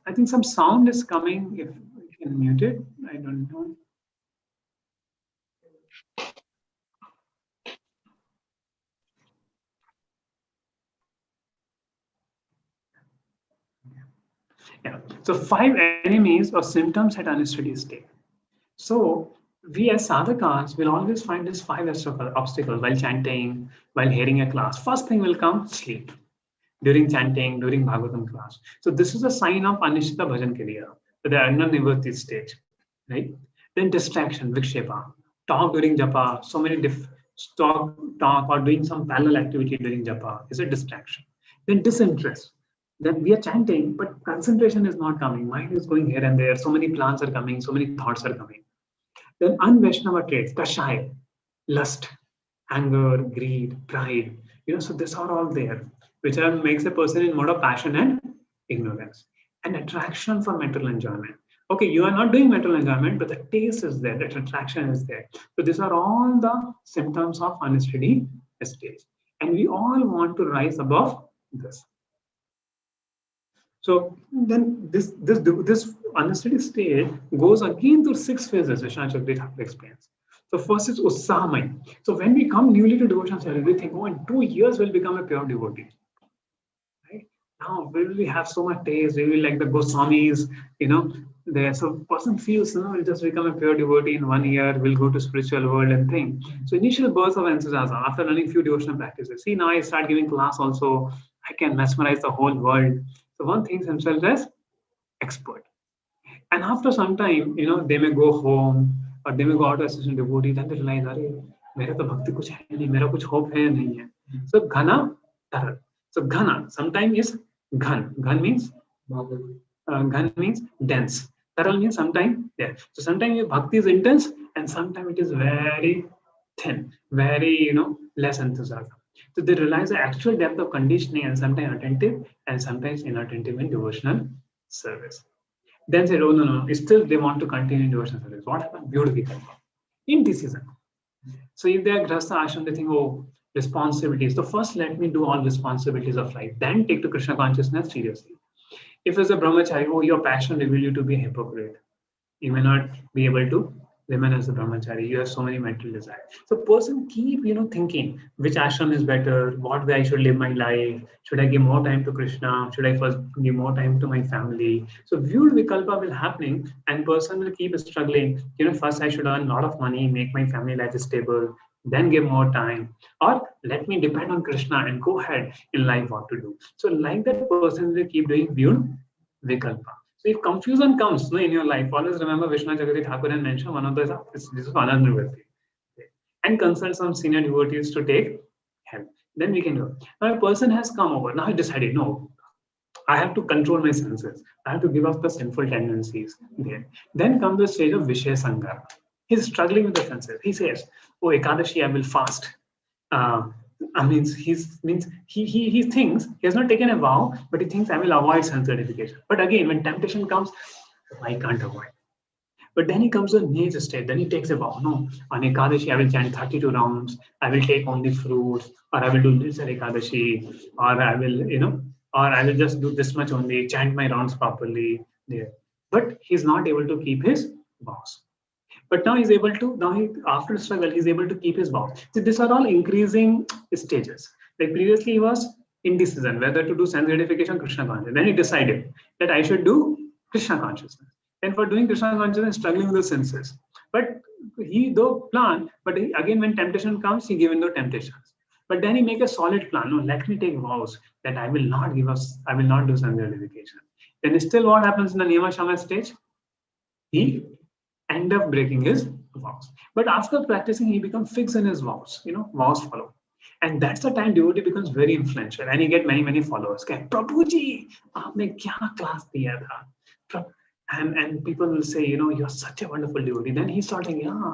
I think some sound is coming. If we can mute it, I don't know. Yeah. So, 5 enemies or symptoms at unsteady state. So, we as sadhakas will always find these 5 obstacles while chanting, while hearing a class. First thing will come sleep during chanting, during Bhagavatam class. So this is a sign of Anishita Bhajan Kriya, the Anna stage, right? Then distraction, Vikshepa, talk during japa, so many talk or doing some parallel activity during japa is a distraction. Then disinterest. Then we are chanting, but concentration is not coming. Mind is going here and there. So many plans are coming, so many thoughts are coming. Then unvaishnava traits, kashaya, lust, anger, greed, pride. So these are all there, which makes a person in mode of passion and ignorance. And attraction for mental enjoyment. Okay, you are not doing mental enjoyment, but the taste is there, that attraction is there. So these are all the symptoms of unsteady state. And we all want to rise above this. So then this unsteady state goes again through 6 phases, Vishwanath Chakravarti explains. So first is Usahamay. So when we come newly to devotion service, we think, oh, in 2 years we'll become a pure devotee. Right? Now we will have so much taste, we will like the Goswamis, there. So person feels, we'll just become a pure devotee in 1 year, we'll go to spiritual world and think. So initial burst of enthusiasm after learning few devotional practices. See, now I start giving class also, I can mesmerize the whole world. So one thinks himself as expert. And after some time, they may go home or they may go out as a devotee, then they realize, Arey, मेरा तो भक्ति कुछ है नहीं, मेरा कुछ hope है नहीं है. So ghana, taral. So ghana, sometimes is ghan. Ghan means dense. Taral means sometimes there. So sometimes your bhakti is intense and sometimes it is very thin, very, less enthusiasm. So they realize the actual depth of conditioning and sometimes attentive and sometimes inattentive in devotional service. Then say, oh, no, still they want to continue devotional service. What happened? Beautiful. Indecision. So if they are grasta ashram, they think, oh, responsibilities. So first let me do all responsibilities of life. Then take to Krishna consciousness seriously. If as a brahmachari, oh, your passion reveal you to be a hypocrite. You may not be able to remain as a brahmachari. You have so many mental desires. So person keep, thinking which ashram is better, what way I should live my life. Should I give more time to Krishna? Should I first give more time to my family? So viewed vikalpa will happening and person will keep struggling. First I should earn a lot of money, make my family life stable, then give more time. Or let me depend on Krishna and go ahead in life what to do. So like that person will keep doing viewed vikalpa. So if confusion comes in your life, always remember Vishwanath Chakravarti Thakur and mention one of those, this is Anand Nivritti. And consult some senior devotees to take help. Then we can go. Now a person has come over. Now he decided, no, I have to control my senses. I have to give up the sinful tendencies. Then comes the stage of Vishaya Sangha. He's struggling with the senses. He says, oh, Ekadashi, I will fast. He thinks he has not taken a vow, but he thinks I will avoid sense gratification. But again, when temptation comes, I can't avoid. But then he comes to a needs state. Then he takes a vow. No, on Ekadashi I will chant 32 rounds. I will take only fruits, or I will do this at Ekadashi, or I will, or I will just do this much only, chant my rounds properly. There, but he's not able to keep his vows. But now he's able to, after struggle, he's able to keep his vow. So these are all increasing stages. Like previously he was indecision whether to do sense gratification or Krishna consciousness. Then he decided that I should do Krishna consciousness. And for doing Krishna consciousness, struggling with the senses. But he though plan, but he, again when temptation comes, he give in the temptations. But then he make a solid plan. No, let me take vows that I will not give us, I will not do sense gratification. Then still what happens in the Niyama Shama stage? He end up breaking his vows. But after practicing, he becomes fixed in his vows. Vows follow. And that's the time devotee becomes very influential and he get many followers. Okay, Prabhuji, aapne kya class diya tha? And people will say, you're such a wonderful devotee. Then he's starting, yeah,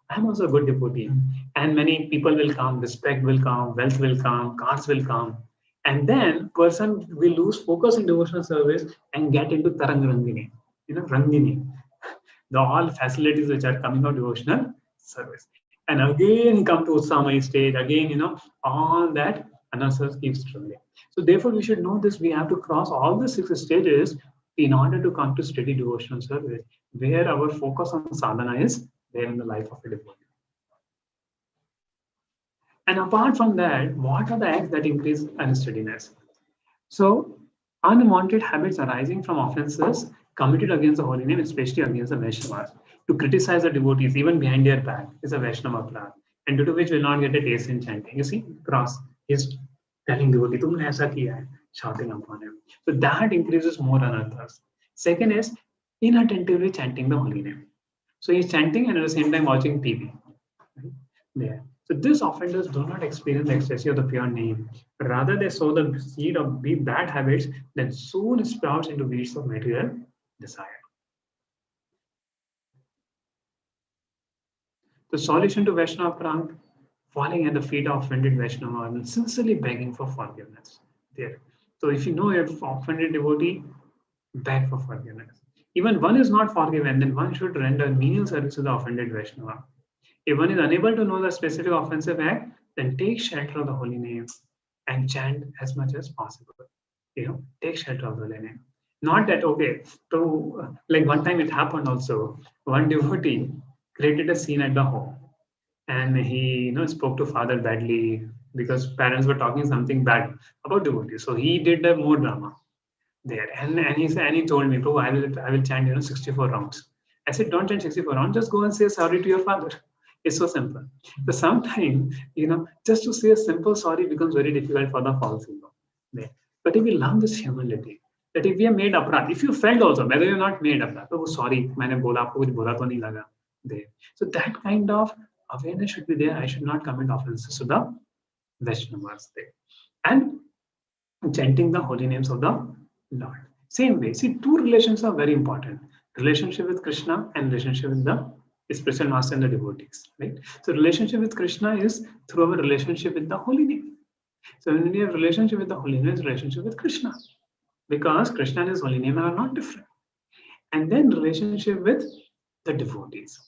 I'm also a good devotee. And many people will come, respect will come, wealth will come, cars will come. And then person will lose focus in devotional service and get into Tarang Rangini, Rangini. The all facilities which are coming out devotional service. And again he come to Utsamai stage, again, all that anasas keeps struggling. So therefore we should know this, we have to cross all the 6 stages in order to come to steady devotional service, where our focus on sadhana is there in the life of a devotee. And apart from that, what are the acts that increase unsteadiness? So unwanted habits arising from offenses committed against the holy name, especially against the Vaishnavas, to criticize the devotees even behind their back is a Vaishnava plan, and due to which will not get a taste in chanting. You see, cross is telling devotee, "Tumne aisa kiya hai," shouting upon him. So that increases more anarthas. Second is inattentively chanting the holy name. So he's chanting and at the same time watching TV. Right? There. So these offenders do not experience the ecstasy of the pure name. Rather, they sow the seed of bad habits, then soon sprouts into weeds of material desire. The solution to Vaishnava Prang, falling at the feet of offended Vaishnava and sincerely begging for forgiveness. There. So if you know you're offended devotee, beg for forgiveness. Even one is not forgiven, then one should render menial service to the offended Vaishnava. If one is unable to know the specific offensive act, then take shelter of the holy name and chant as much as possible. Take shelter of the holy name. Not that, okay, so like one time it happened also, one devotee created a scene at the home and he spoke to father badly because parents were talking something bad about devotees. So he did more drama there. And he told me, "Bro, I will chant 64 rounds." I said, "Don't chant 64 rounds, just go and say sorry to your father." It's so simple. But sometimes, just to say a simple sorry becomes very difficult for the false ego. But if we learn this humility, that if we have made aparat, if you felt also, whether you're not made aparat, oh sorry, मैंने बोला आपको कुछ बुरा तो नहीं लगा. There. So that kind of awareness should be there. I should not commit offenses to the Vaishnavas there. And chanting the holy names of the Lord. Same way. See, two relations are very important. Relationship with Krishna and relationship with the spiritual master and the devotees. Right? So relationship with Krishna is through our relationship with the holy name. So when we have relationship with the holy name, it's relationship with Krishna. Because Krishna and his holy name are not different. And then relationship with the devotees.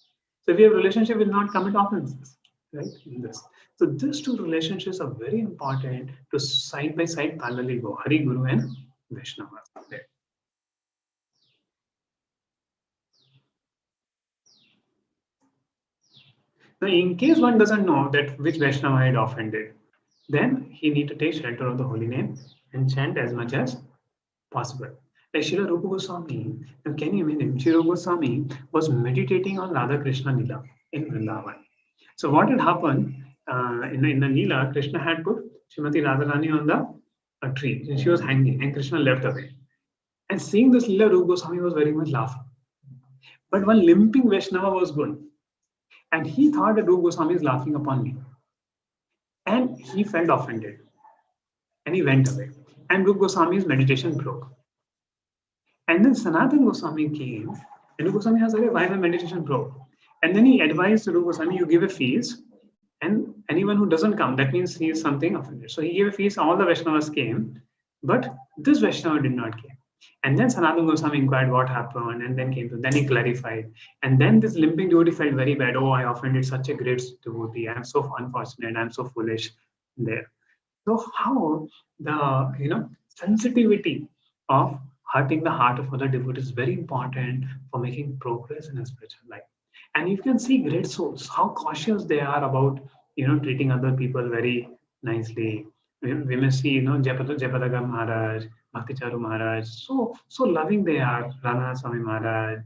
So if we have relationship, will not commit offenses. Right? In this. So these two relationships are very important to side by side parallelly go. Hari, Guru and Vaishnava. Now, in case one doesn't know that which Vaishnava had offended, then he need to take shelter of the holy name and chant as much as possible. Like Srila Rupa Goswami, now can you imagine? Srila Rupa Goswami was meditating on Radha Krishna Lila in Vrindavan. So what had happened in the Lila, Krishna had put Srimati Radharani on the tree and she was hanging and Krishna left away. And seeing this Lila, Rupa Goswami was very much laughing. But one limping Vaishnava was going. And he thought that Rupa Goswami is laughing upon me. And he felt offended. And he went away. And Rupa Goswami's meditation broke. And then Sanatana Goswami came. And Rupa Goswami asked, why my meditation broke? And then he advised Rupa Goswami, you give a feast. And anyone who doesn't come, that means he is something offended. So he gave a feast, all the Vaishnavas came. But this Vaishnava did not come. And then Sanatana Goswami inquired what happened and then he clarified. And then this limping devotee felt very bad. Oh, I offended such a great devotee. I'm so unfortunate. I'm so foolish there. So how the sensitivity of hurting the heart of other devotees is very important for making progress in a spiritual life. And you can see great souls, how cautious they are about treating other people very nicely, We may see, Jayapataga Maharaj, Bhakticharu Maharaj, so loving they are, Rana Swami Maharaj,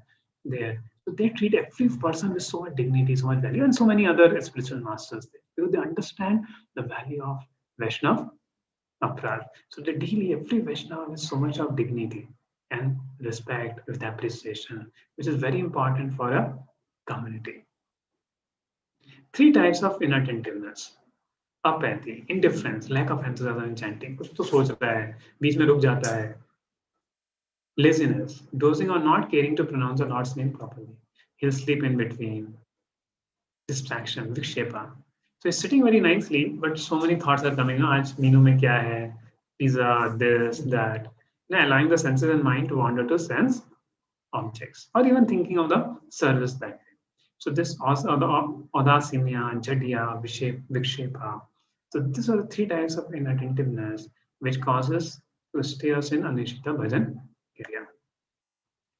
so they treat every person with so much dignity, so much value, and so many other spiritual masters there, because they understand the value of Vaishnav Aprar. So they deal every Vaishnava with so much of dignity and respect, with appreciation, which is very important for a community. Three types of inattentiveness. Apathy, indifference, lack of enthusiasm in chanting. कुछ तो सोच रहा है, बीच में रुक जाता है. Laziness, dozing or not caring to pronounce the Lord's name properly. He'll sleep in between. Distraction, vikshepa. So he's sitting very nicely, but so many thoughts are coming. आज मेनू में क्या है? Pizza, this, that. Allowing the senses and mind to wander to sense objects, or even thinking of the service that day. So this also the audasimya, jadya, vikshepa. So these are the three types of inattentiveness which causes to stay us in anishita bhajan area.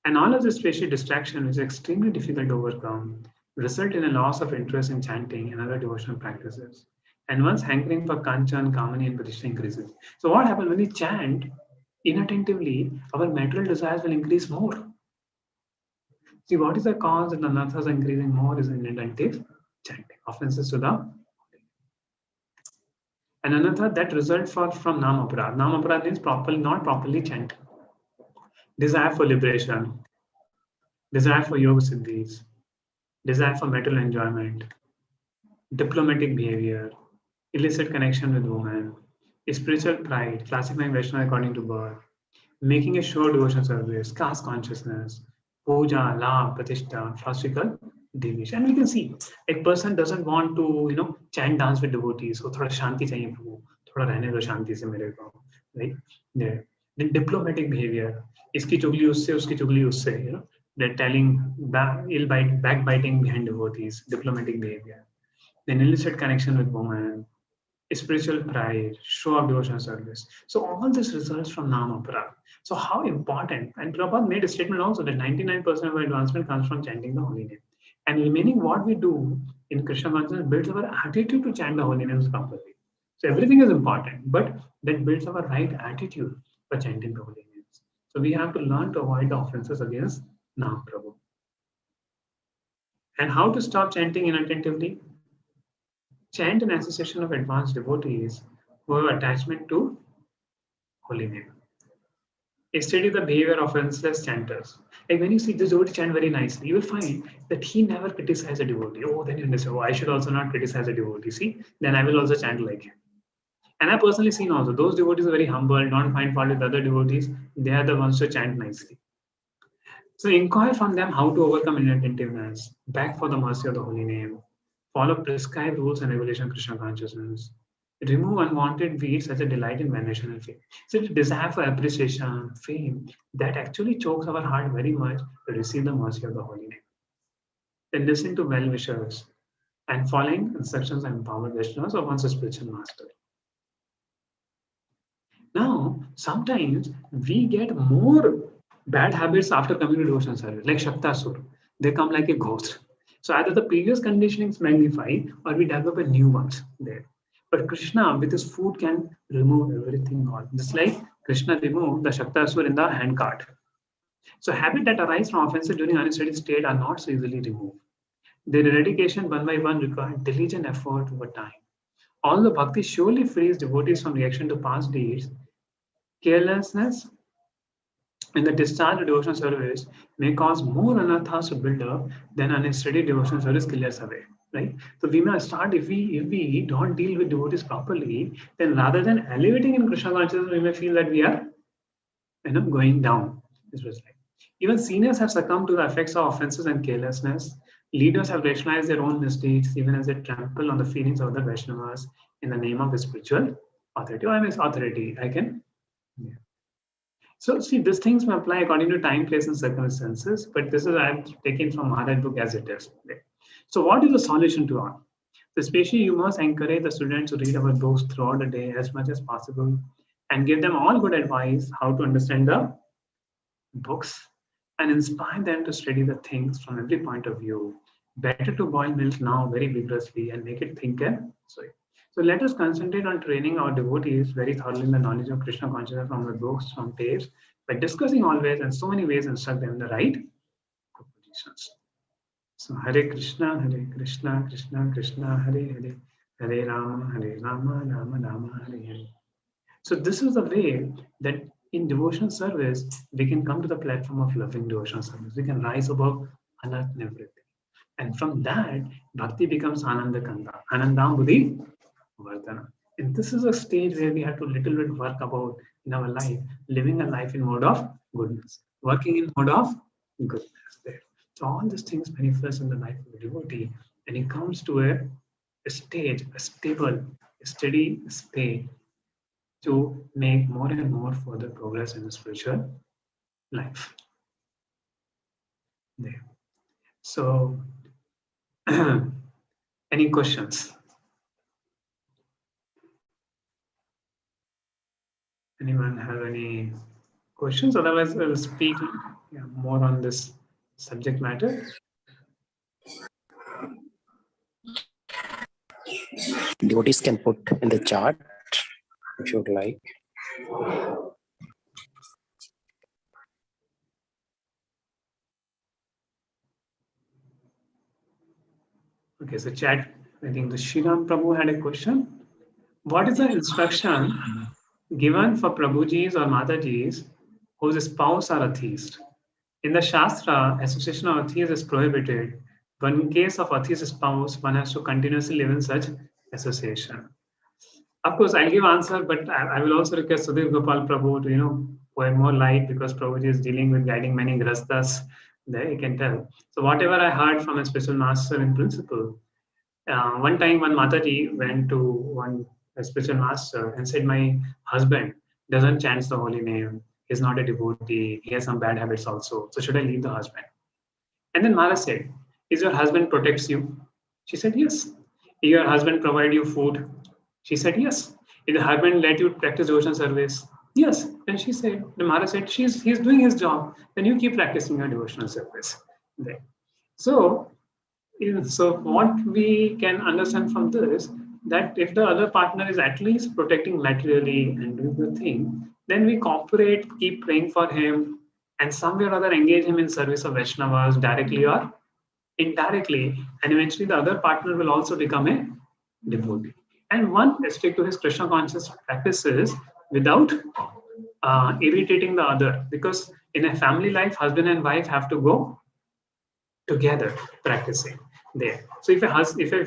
And all of this spatial distraction, which is extremely difficult to overcome, result in a loss of interest in chanting and other devotional practices. And once hankering for kanchan, kamani, and pratishtha increases. So what happens when we chant inattentively, our material desires will increase more. See, what is the cause that the anathas are increasing more is inattentive chanting, offenses to the. And another that result from namaparad. Namaparad means not properly chanting. Desire for liberation, desire for yoga siddhis, desire for material enjoyment, diplomatic behavior, illicit connection with women, spiritual pride, classifying Vaishnava according to birth, making a show devotion service, caste consciousness, puja, la, pratishtha, philosophical deviation. And we can see a person doesn't want to, chant dance with devotees. So thoda shanti chahiye prabhu, thoda rehne do shanti se mere ko, right? Yeah. Then diplomatic behavior, iski chugli usse, uski chugli usse, they're telling backbiting behind devotees, diplomatic behavior. Then illicit connection with women, spiritual pride, show of devotional service. So all this results from Namapara. So how important, and Prabhupada made a statement also that 99% of our advancement comes from chanting the holy name. And remaining what we do in Krishna consciousness builds our attitude to chant the holy names properly. So everything is important, but that builds our right attitude for chanting the holy names. So we have to learn to avoid the offenses against Nam Prabhu. And how to stop chanting inattentively? Chant in association of advanced devotees who have attachment to holy name. Study the behavior of offenseless chanters. Like when you see this devotee chant very nicely, you will find that he never criticizes a devotee. Oh, then you understand, I should also not criticize a devotee. See, then I will also chant like him. And I personally seen also, those devotees are very humble, don't find fault with other devotees. They are the ones to chant nicely. So inquire from them how to overcome inattentiveness, beg for the mercy of the holy name, follow prescribed rules and regulations of Krishna consciousness, remove unwanted weeds such as delight in veneration and fame. So the desire for appreciation, fame, that actually chokes our heart very much to receive the mercy of the holy name. Then listen to well-wishers and following instructions and empowered Vaishnavas of one's spiritual master. Now, sometimes we get more bad habits after coming to devotion service, like Shaktasur. They come like a ghost. So either the previous conditionings magnify or we develop a new ones there. But Krishna with his food can remove everything all. Just like Krishna removed the Shaktasur in the handcart. So habits that arise from offenses during unsteady state are not so easily removed. Their eradication one by one requires diligent effort over time. Although bhakti surely frees devotees from reaction to past deeds, carelessness in the discharge of devotional service may cause more anathas to build up than unsteady devotional service clears away. Right? So we may start if we don't deal with devotees properly, then rather than elevating in Krishna consciousness, we may feel that we are going down. This was like even seniors have succumbed to the effects of offenses and carelessness. Leaders have rationalized their own mistakes even as they trample on the feelings of the Vaishnavas in the name of the spiritual authority. I mean, authority. Yeah. So see, these things may apply according to time, place, and circumstances, but this is I'm taking from Maharaj book as it is. So what is the solution to all? So especially you must encourage the students to read our books throughout the day as much as possible and give them all good advice how to understand the books and inspire them to study the things from every point of view. Better to boil milk now very vigorously and make it thinker. So So let us concentrate on training our devotees very thoroughly in the knowledge of Krishna consciousness from the books, from tapes, by discussing always and so many ways instruct them in the right positions. So Hare Krishna, Krishna Krishna, Hare Hare, Hare Rama, Rama Rama, Hare Hare. So this is the way that in devotional service, we can come to the platform of loving devotional service. We can rise above anarth and everything. And from that, bhakti becomes Ananda Kanda, Anandam Buddhi Vardhana. And this is a stage where we have to little bit work about in our life, living a life in mode of goodness, working in mode of goodness there. So all these things manifest in the life of the devotee, and he comes to a stage, a stable, a steady state to make more and more further progress in the spiritual life. There. So, any questions? Anyone have any questions? Otherwise, I'll speak more on this subject matter. Devotees can put in the chat if you'd like. Okay, so chat, I think the Shriram Prabhu had a question. What is the instruction given for Prabhujis or Matajis whose spouse are atheist? In the Shastra, association of atheists is prohibited, but in case of atheist spouse, one has to continuously live in such association. Of course, I'll give answer, but I will also request Sudhir Gopal Prabhu to, pour more light, because Prabhuji is dealing with guiding many grastas there, you can tell. So whatever I heard from a special master in principle, one time one Mataji went to a special master and said, my husband doesn't chant the holy name. He's not a devotee. He has some bad habits also. So should I leave the husband? And then Mara said, is your husband protects you? She said, yes. Did your husband provide you food? She said, yes. Did the husband let you practice devotion service? Yes. And she said, the Mara said, he's doing his job. Then you keep practicing your devotional service. There. So what we can understand from this, that if the other partner is at least protecting materially and doing the thing, then we cooperate, keep praying for him, and somewhere or other engage him in service of Vaishnavas directly or indirectly, and eventually the other partner will also become a devotee. And one stick to his Krishna conscious practices without irritating the other, because in a family life, husband and wife have to go together practicing there. So if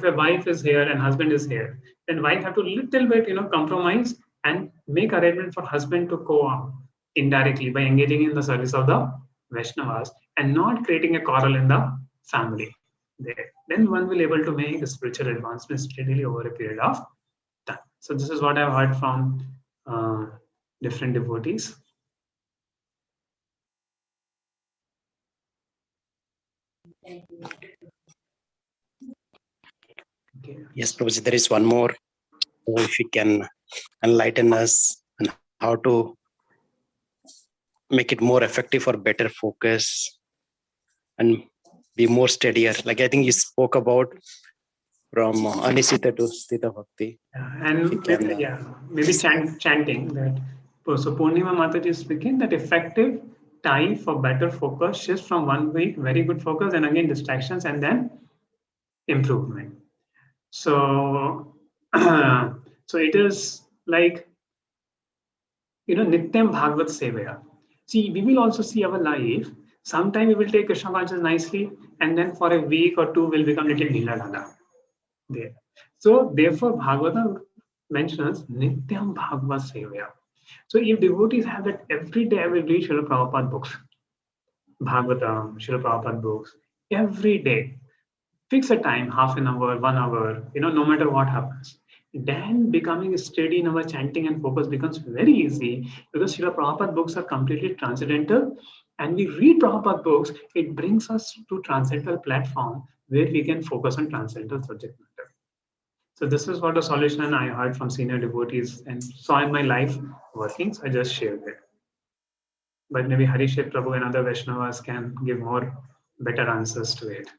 a wife is here and husband is here, then wife have to little bit compromise and make arrangement for husband to go on indirectly by engaging in the service of the Vaishnavas and not creating a quarrel in the family there. Then one will able to make a spiritual advancement steadily over a period of time. So this is what I've heard from different devotees. Okay. Yes, Prabhuji, there is one more. If you can enlighten us on how to make it more effective or better focus and be more steadier. Like I think you spoke about from Anisita to Sthita Bhakti. Maybe chanting that. So Purnima Mataji is speaking that effective time for better focus shifts from 1 week, very good focus, and again distractions, and then improvement. So, so it is like, Nityam Bhagavad Sevaya. See, we will also see our life. Sometime we will take Krishna consciousness nicely, and then for a week or two we'll become little Dhila Dhala. There. So therefore Bhagavatam mentions Nityam Bhagavad Sevaya. So if devotees have that every day, I will read Srila Prabhupada books, Bhagavatam, Srila Prabhupada books, every day. Fix a time, half an hour, 1 hour, no matter what happens. Then becoming steady in our chanting and focus becomes very easy, because Srila Prabhupada books are completely transcendental. And we read Prabhupada books, it brings us to transcendental platform where we can focus on transcendental subject matter. So this is what a solution I heard from senior devotees and saw in my life working. So I just shared it. But maybe Harishet Prabhu and other Vaishnavas can give more better answers to it.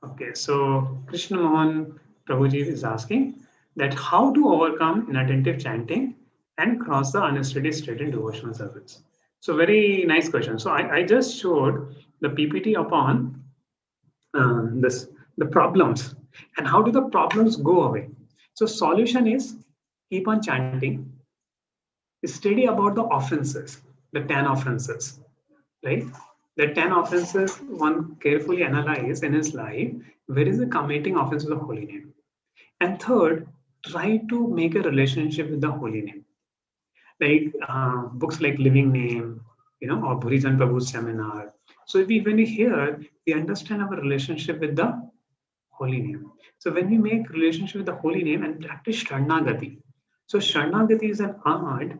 Okay, so Krishna Mohan Prabhuji is asking that how to overcome inattentive chanting and cross the unsteady state in devotional service. So very nice question. So I just showed the PPT upon this the problems and how do the problems go away. So solution is keep on chanting, study about the offenses, the 10 offenses, right? The 10 offenses one carefully analyze in his life, where is the committing offense of the holy name. And third, try to make a relationship with the holy name. Like books like Living Name, or Bhurijan Prabhu's seminar. So if when we hear, we understand our relationship with the holy name. So when we make relationship with the holy name and practice Sharanagati. So Sharanagati is an art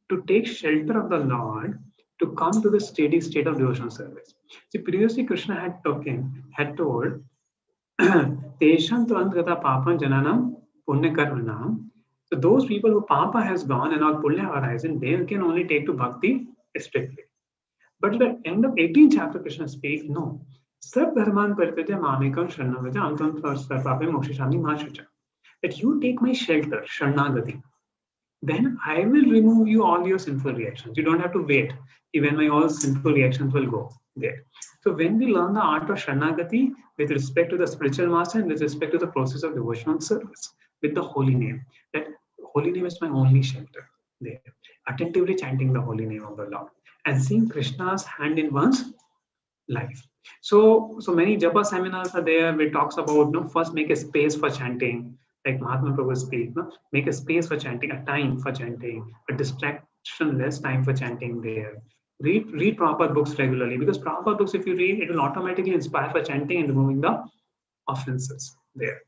to take shelter of the Lord to come to the steady state of devotional service. See, previously Krishna had told, Tesham tu antgata papam jananam punya karmanam. So those people who papa has gone and all punya horizon, they can only take to bhakti strictly. But at the end of 18th chapter, Krishna speaks, no. Sarv dharman paritya mamekam sharanagati antam sarvapam mokshishami mashucha. That you take my shelter, sharanagati. Then I will remove you all your sinful reactions. You don't have to wait even my all sinful reactions will go there. So when we learn the art of Sharanagati with respect to the spiritual master and with respect to the process of devotional service with the holy name, that holy name is my only shelter there. Attentively chanting the holy name of the Lord and seeing Krishna's hand in one's life. So many japa seminars are there where talks about first make a space for chanting, like Mahatma Prabhu speak, make a space for chanting, a time for chanting, a distractionless time for chanting there. Read proper books regularly, because proper books, if you read, it will automatically inspire for chanting and removing the offenses there.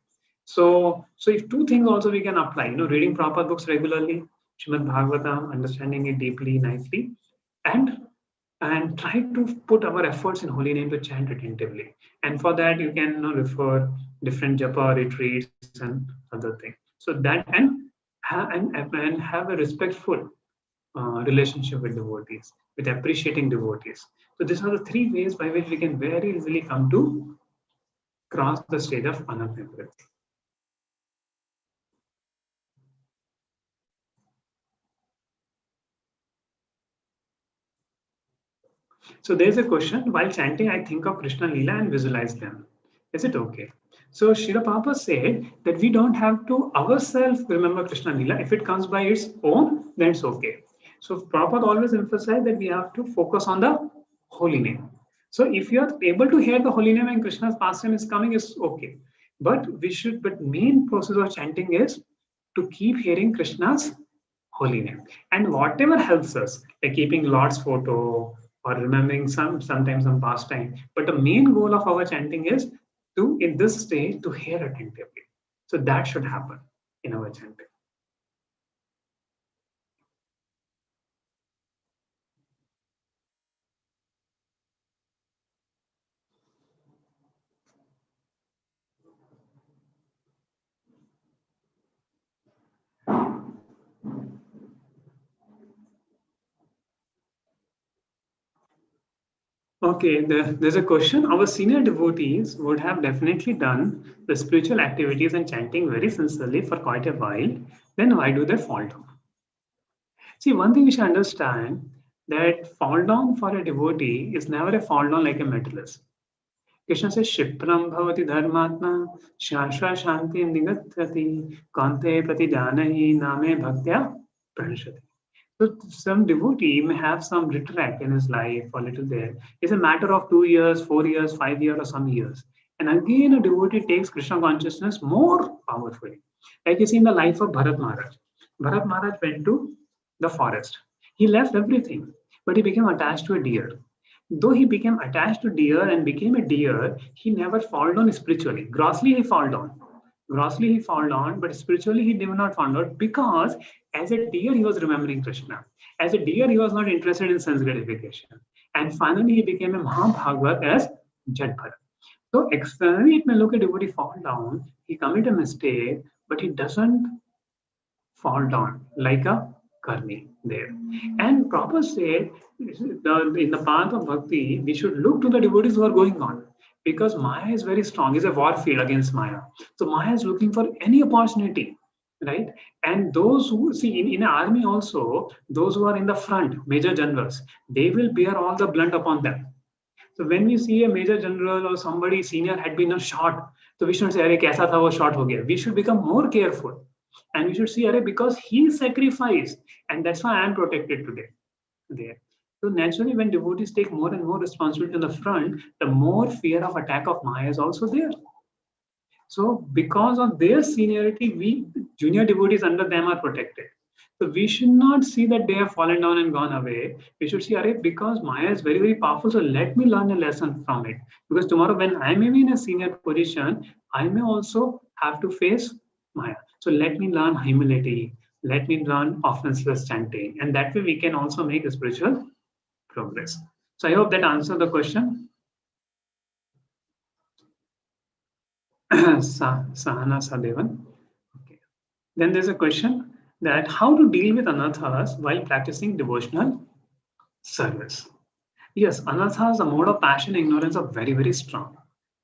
So if two things also we can apply, reading proper books regularly, Srimad Bhagavatam, understanding it deeply, nicely, and try to put our efforts in holy name to chant attentively. And for that, you can refer different japa retreats and other things. So that and have a respectful relationship with devotees, with appreciating devotees. So these are the three ways by which we can very easily come to cross the stage of anatmanapurati. So there's a question, while chanting, I think of Krishna Lila and visualize them. Is it okay? So Srila Prabhupada said that we don't have to ourselves remember Krishna Lila. If it comes by its own, then it's okay. So Prabhupada always emphasized that we have to focus on the holy name. So if you are able to hear the holy name and Krishna's pastime is coming, is okay. But main process of chanting is to keep hearing Krishna's holy name. And whatever helps us, like keeping Lord's photo or remembering sometimes some pastime. But the main goal of our chanting is to, in this stage, to hear attentively. So that should happen in our chanting. Okay, there's a question. Our senior devotees would have definitely done the spiritual activities and chanting very sincerely for quite a while. Then why do they fall down? See, one thing we should understand, that fall down for a devotee is never a fall down like a metalist. Krishna says, Shipram bhavati dharmatma, shashva shanti nigattati, kante prati janahi name bhaktya pranashati. So some devotee may have some retract in his life or little there. It's a matter of 2 years, 4 years, 5 years, or some years. And again, a devotee takes Krishna consciousness more powerfully. Like you see in the life of Bharat Maharaj. Bharat Maharaj went to the forest. He left everything, but he became attached to a deer. Though he became attached to deer and became a deer, he never fall down spiritually. Grossly he fall down. Grossly he fall down, but spiritually he did not fall down, because as a deer he was remembering Krishna. As a deer he was not interested in sense gratification. And finally he became a Mahabhagavat as Jad Bharat. So externally it may look a devotee fall down, he commit a mistake, but he doesn't fall down like a karmi there. And Prabhupada said, in the path of bhakti, we should look to the devotees who are going on. Because Maya is very strong. It's a war field against Maya. So Maya is looking for any opportunity, right? And those who see in army also, those who are in the front, major generals, they will bear all the blunt upon them. So when we see a major general or somebody senior had been a shot, so we shouldn't say, "Arey, kaisa tha wo shot ho gaya." We should become more careful, and we should see, "Arey, because he sacrificed, and that's why I am protected today." There. So naturally, when devotees take more and more responsibility in the front, the more fear of attack of Maya is also there. So because of their seniority, we junior devotees under them are protected. So we should not see that they have fallen down and gone away. We should see, Arey, because Maya is very, very powerful, so let me learn a lesson from it. Because tomorrow when I may be in a senior position, I may also have to face Maya. So let me learn humility. Let me learn offenseless chanting. And that way we can also make a spiritual progress. So I hope that answered the question. Sahana Sadevan. Okay. Then there's a question that how to deal with anathas while practicing devotional service. Yes, anathas, the mode of passion and ignorance are very, very strong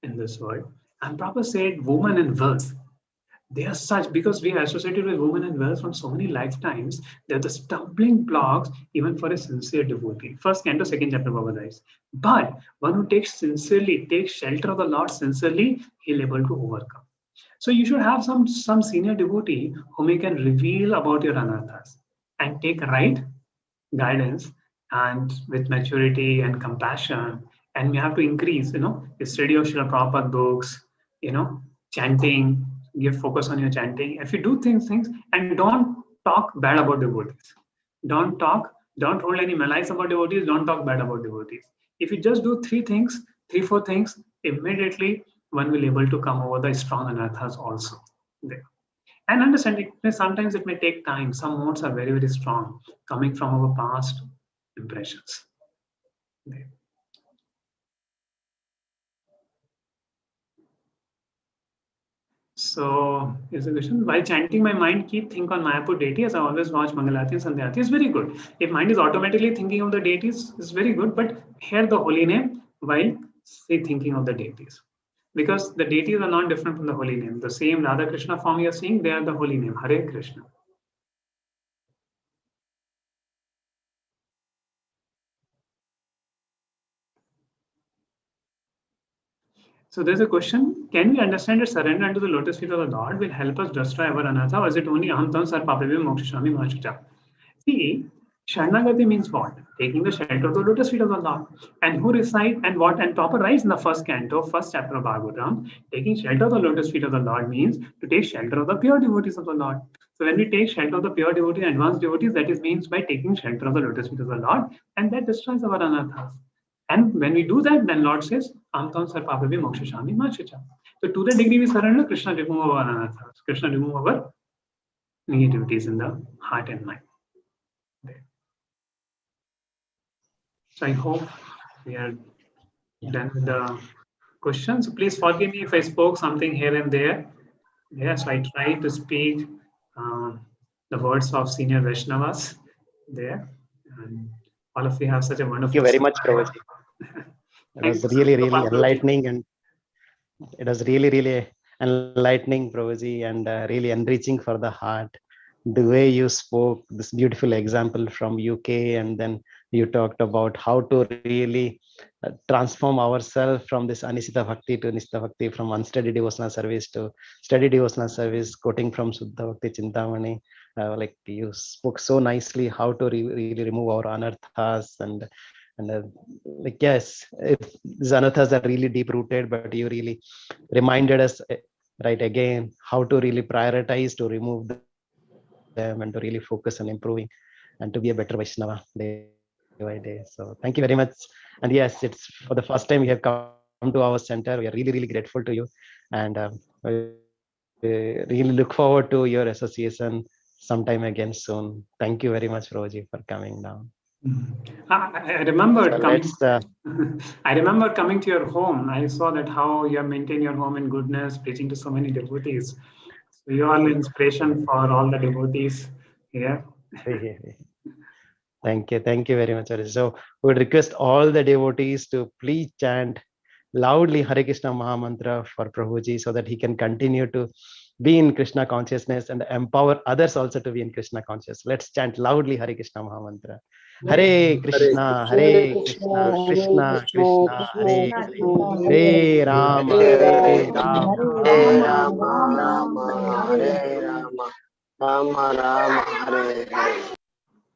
in this world. And Prabhupada said woman and wealth. They are such because we are associated with women and wealth from so many lifetimes. They're the stumbling blocks even for a sincere devotee. First canto, second chapter, Baba writes. But one who takes shelter of the Lord sincerely, he'll able to overcome. So you should have some senior devotee whom you can reveal about your anathas and take right guidance and with maturity and compassion. And we have to increase, the study of Srila Prabhupada books, chanting, give focus on your chanting. If you do things and don't talk bad about devotees, don't hold any malice about devotees, don't talk bad about devotees. If you just do three, four things, immediately one will able to come over the strong anathas also there. And understand sometimes it may take time. Some modes are very, very strong coming from our past impressions. There. So here's a question. While chanting, my mind keep think on Mayapur deities. I always watch Mangalati and Sandhyati. It's very good. If mind is automatically thinking of the deities, it's very good. But hear the holy name while say thinking of the deities. Because the deities are not different from the holy name. The same Radha Krishna form you are seeing, they are the holy name. Hare Krishna. So there's a question, can we understand that surrender unto the lotus feet of the Lord will help us destroy our anatha, or is it only aham tam sar papavi mokshami mahachucha? See, Sharanagati means what? Taking the shelter of the lotus feet of the Lord. And who recite and what? And Prabhupada writes in the first canto, first chapter of Bhagavatam, taking shelter of the lotus feet of the Lord means to take shelter of the pure devotees of the Lord. So when we take shelter of the pure devotees and advanced devotees, that is means by taking shelter of the lotus feet of the Lord, and that destroys our anathas. And when we do that, then Lord says, Amtam sar papavi mokshashami machicha. So to the degree we surrender, Krishna remove our anathas. Krishna remove our negativities in the heart and mind. So I hope we are done with the questions. Please forgive me if I spoke something here and there. Yes, I tried to speak the words of senior Vaishnavas there. And all of you have such a wonderful. Thank you very much, Prabhuji. It was really, really enlightening, and it was really, really enlightening, Prabhuji, and really enriching for the heart. The way you spoke, this beautiful example from UK, and then you talked about how to really transform ourselves from this Anisita Bhakti to Nishta Bhakti, from unsteady devotional service to steady devotional service, quoting from Suddha Bhakti Chintamani. Like you spoke so nicely how to really remove our anarthas and like, yes, if these anathas are really deep rooted, but you really reminded us right again how to really prioritize to remove them and to really focus on improving and to be a better Vaishnava day by day. So thank you very much. And yes, it's for the first time you have come to our center. We are really, really grateful to you, and we really look forward to your association sometime again soon. Thank you very much, Roji, for coming down. I remember I remember coming to your home. I saw that how you have maintained your home in goodness, preaching to so many devotees. So you are an inspiration for all the devotees here. Thank you very much. So we would request all the devotees to please chant loudly Hare Krishna Mahamantra for Prabhuji so that he can continue to be in Krishna consciousness and empower others also to be in Krishna consciousness. Let's chant loudly Hare Krishna Mahamantra. Hare Krishna, Hare Krishna, Krishna Krishna, Hare Hare, Hare Rama, Hare Rama, Rama Rama, Hare Hare. Rama Rama, Hare Hare.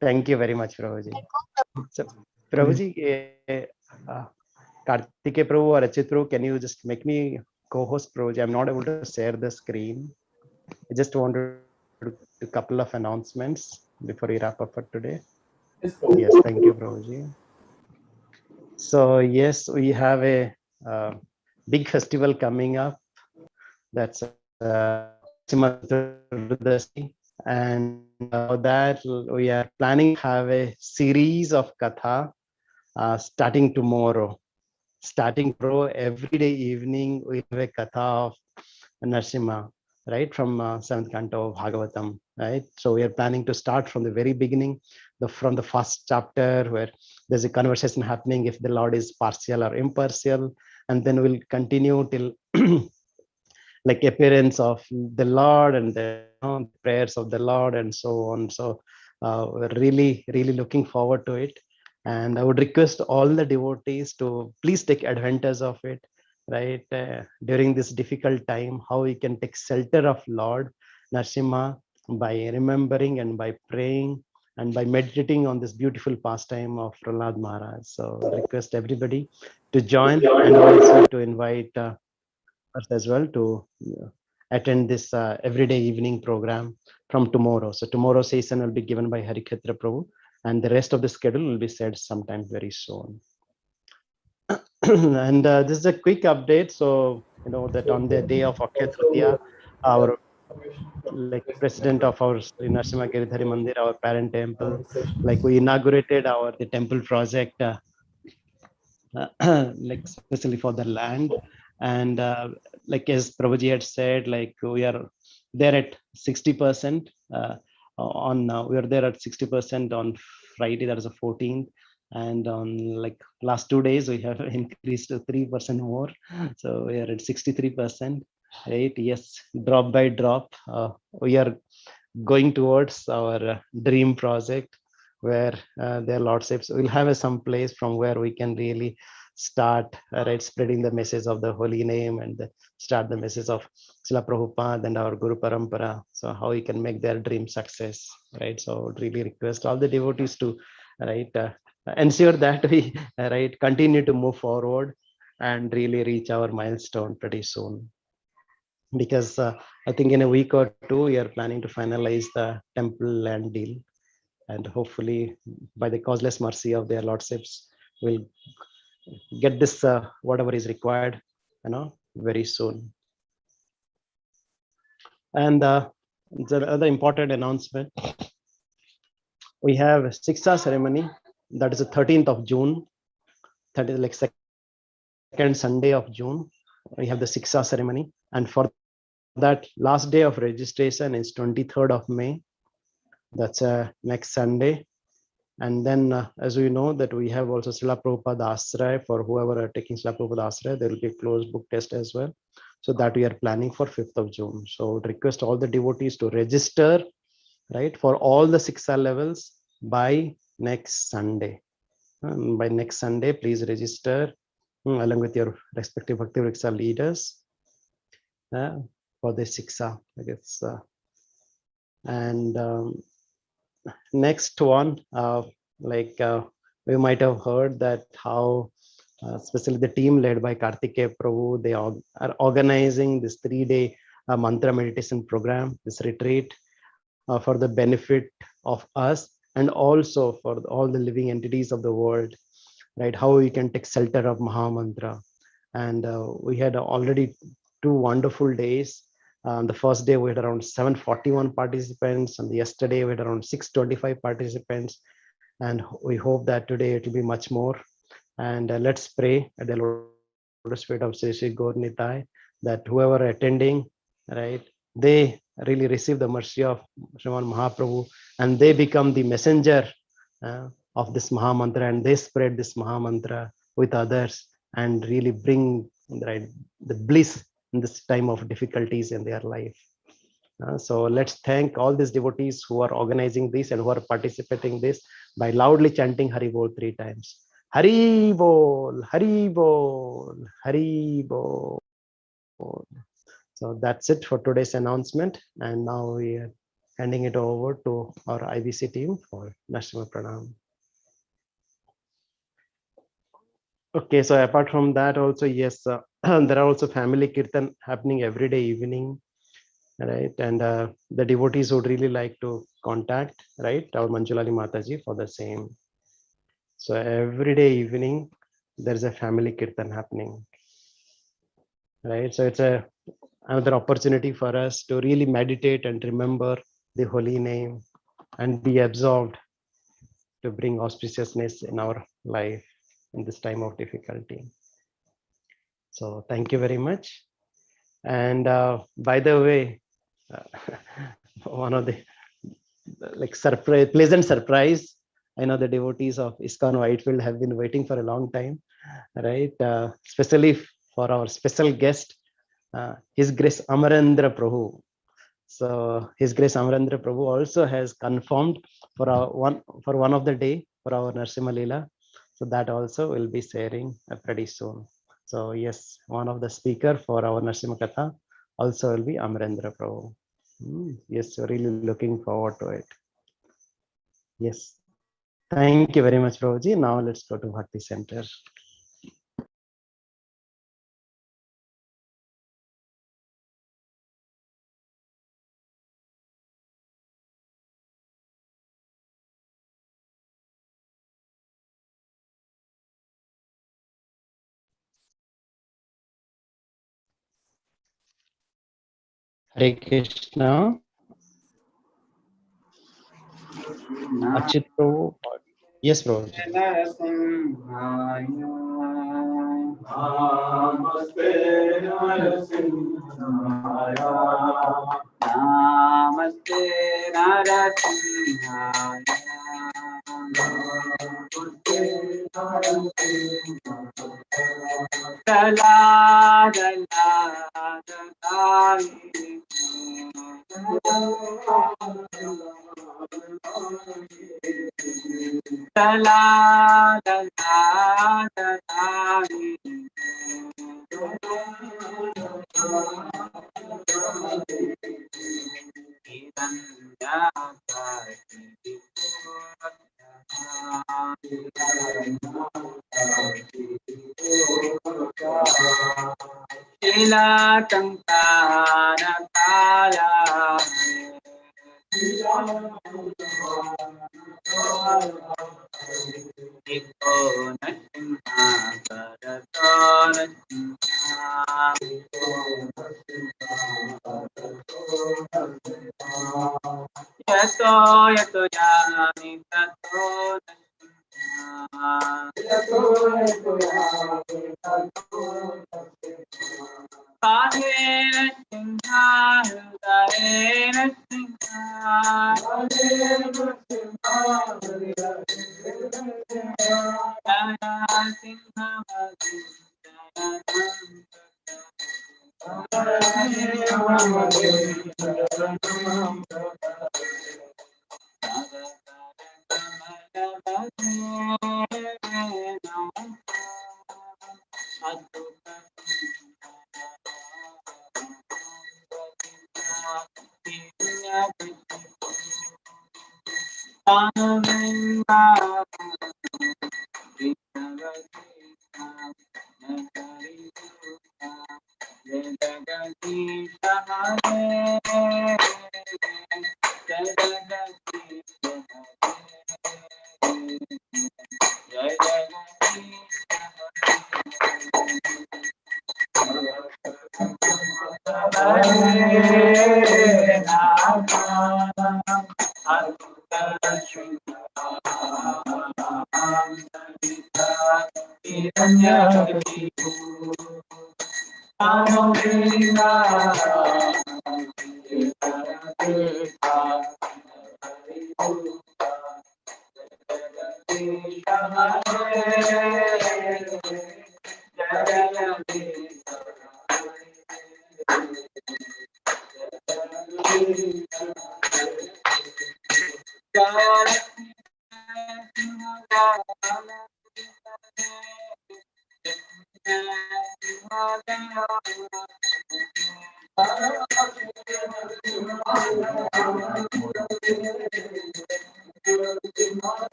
Thank you very much, Prabhuji. So, Prabhuji, Kartike Prabhu or Achit Prabhu, can you just make me co-host, Prabhuji? I'm not able to share the screen. I just want to do a couple of announcements before we wrap up for today. Yes, thank you, Prabhuji. So yes, we have a big festival coming up. That's and for that we are planning to have a series of katha starting tomorrow. Starting tomorrow, every day evening we have a katha of Narasimha, right, from 7th canto of Bhagavatam, right? So we are planning to start from the very beginning, from the first chapter where there's a conversation happening if the Lord is partial or impartial, and then we'll continue till like appearance of the Lord and the prayers of the Lord and so on. So we're really looking forward to it, and I would request all the devotees to please take advantage of it, right? During this difficult time, how we can take shelter of Lord Narasimha by remembering and by praying and by meditating on this beautiful pastime of Prahlad Maharaj. So request everybody to join and also to invite us as well to attend this everyday evening program from tomorrow. So tomorrow's session will be given by Harikhetra Prabhu, and the rest of the schedule will be said sometime very soon. And this is a quick update. So you know that on the day of Akshaya Tritiya, our like president of our Narasimha Giridhari Mandir, our parent temple, like we inaugurated the temple project, like especially for the land. And like as Prabhuji had said, like we are there at 60% we are there at 60% on Friday, that is the 14th, and on like last 2 days we have increased to 3% more, so we are at 63%, right? Yes, drop by drop we are going towards our dream project where their lordships will have some place from where we can really start right spreading the message of the holy name and start the message of Srila Prabhupada and our Guru Parampara. So how we can make their dream success, right? So I would really request all the devotees to right ensure that we right continue to move forward and really reach our milestone pretty soon, because I think in a week or two we are planning to finalize the temple land deal, and hopefully by the causeless mercy of their lordships we'll get this whatever is required, you know, very soon. And the other important announcement, we have a Siksha ceremony, that is the 13th of June, that is like second Sunday of June. We have the Siksha ceremony, and for that last day of registration is 23rd of May. That's next Sunday. And then as we know that we have also Srila Prabhupada Ashraya, for whoever are taking Srila Prabhupada Ashraya, there will be a closed book test as well. So that we are planning for 5th of June. So I would request all the devotees to register, right, for all the Siksha levels by next Sunday. By next Sunday, please register along with your respective Bhakti Vriksha leaders for the Siksha, I guess. And next one, we might have heard that how especially the team led by Kartike Prabhu, they are organizing this 3-day mantra meditation program, this retreat for the benefit of us and also for all the living entities of the world, right? How we can take shelter of Mahamantra. And we had already 2 wonderful days. The first day we had around 741 participants, and yesterday we had around 625 participants, and we hope that today it will be much more. And let's pray at the Lotus feet of Sri Sri Gaur Nitai that whoever attending, right, they really receive the mercy of Sriman Mahaprabhu and they become the messenger of this Mahamantra, and they spread this Mahamantra with others, and really bring, right, the bliss in this time of difficulties in their life. So let's thank all these devotees who are organizing this and who are participating this by loudly chanting Hari Bol 3 times. Hari Bol, Hari Bol, Hari Bol. So that's it for today's announcement. And now we are handing it over to our IBC team for National Pranam. Okay, so apart from that also, yes, there are also family kirtan happening every day evening, right? And the devotees would really like to contact, right, our Manjulali Mataji for the same. So every day evening, there's a family kirtan happening, right? So it's another opportunity for us to really meditate and remember the holy name and be absorbed to bring auspiciousness in our life in this time of difficulty. So thank you very much. And by the way, one of the pleasant surprise, I know the devotees of ISKCON Whitefield have been waiting for a long time, right? Especially for our special guest, His Grace Amarendra Prabhu. So His Grace Amarendra Prabhu also has confirmed for one of the day for our Narsimha Leela. So that also will be sharing pretty soon. So yes, one of the speaker for our Narsimha Katha also will be Amarendra Prabhu. Yes, really looking forward to it. Yes. Thank you very much, Prabhuji. Now let's go to Bhakti Center. Hare Krishna. Achit Prabhu. Yes, Prabhuji. Namaste Narasimhaya.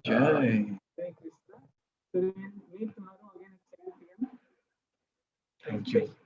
Jai. Hare Krishna. So we will meet tomorrow again at 7 p.m. Thank you.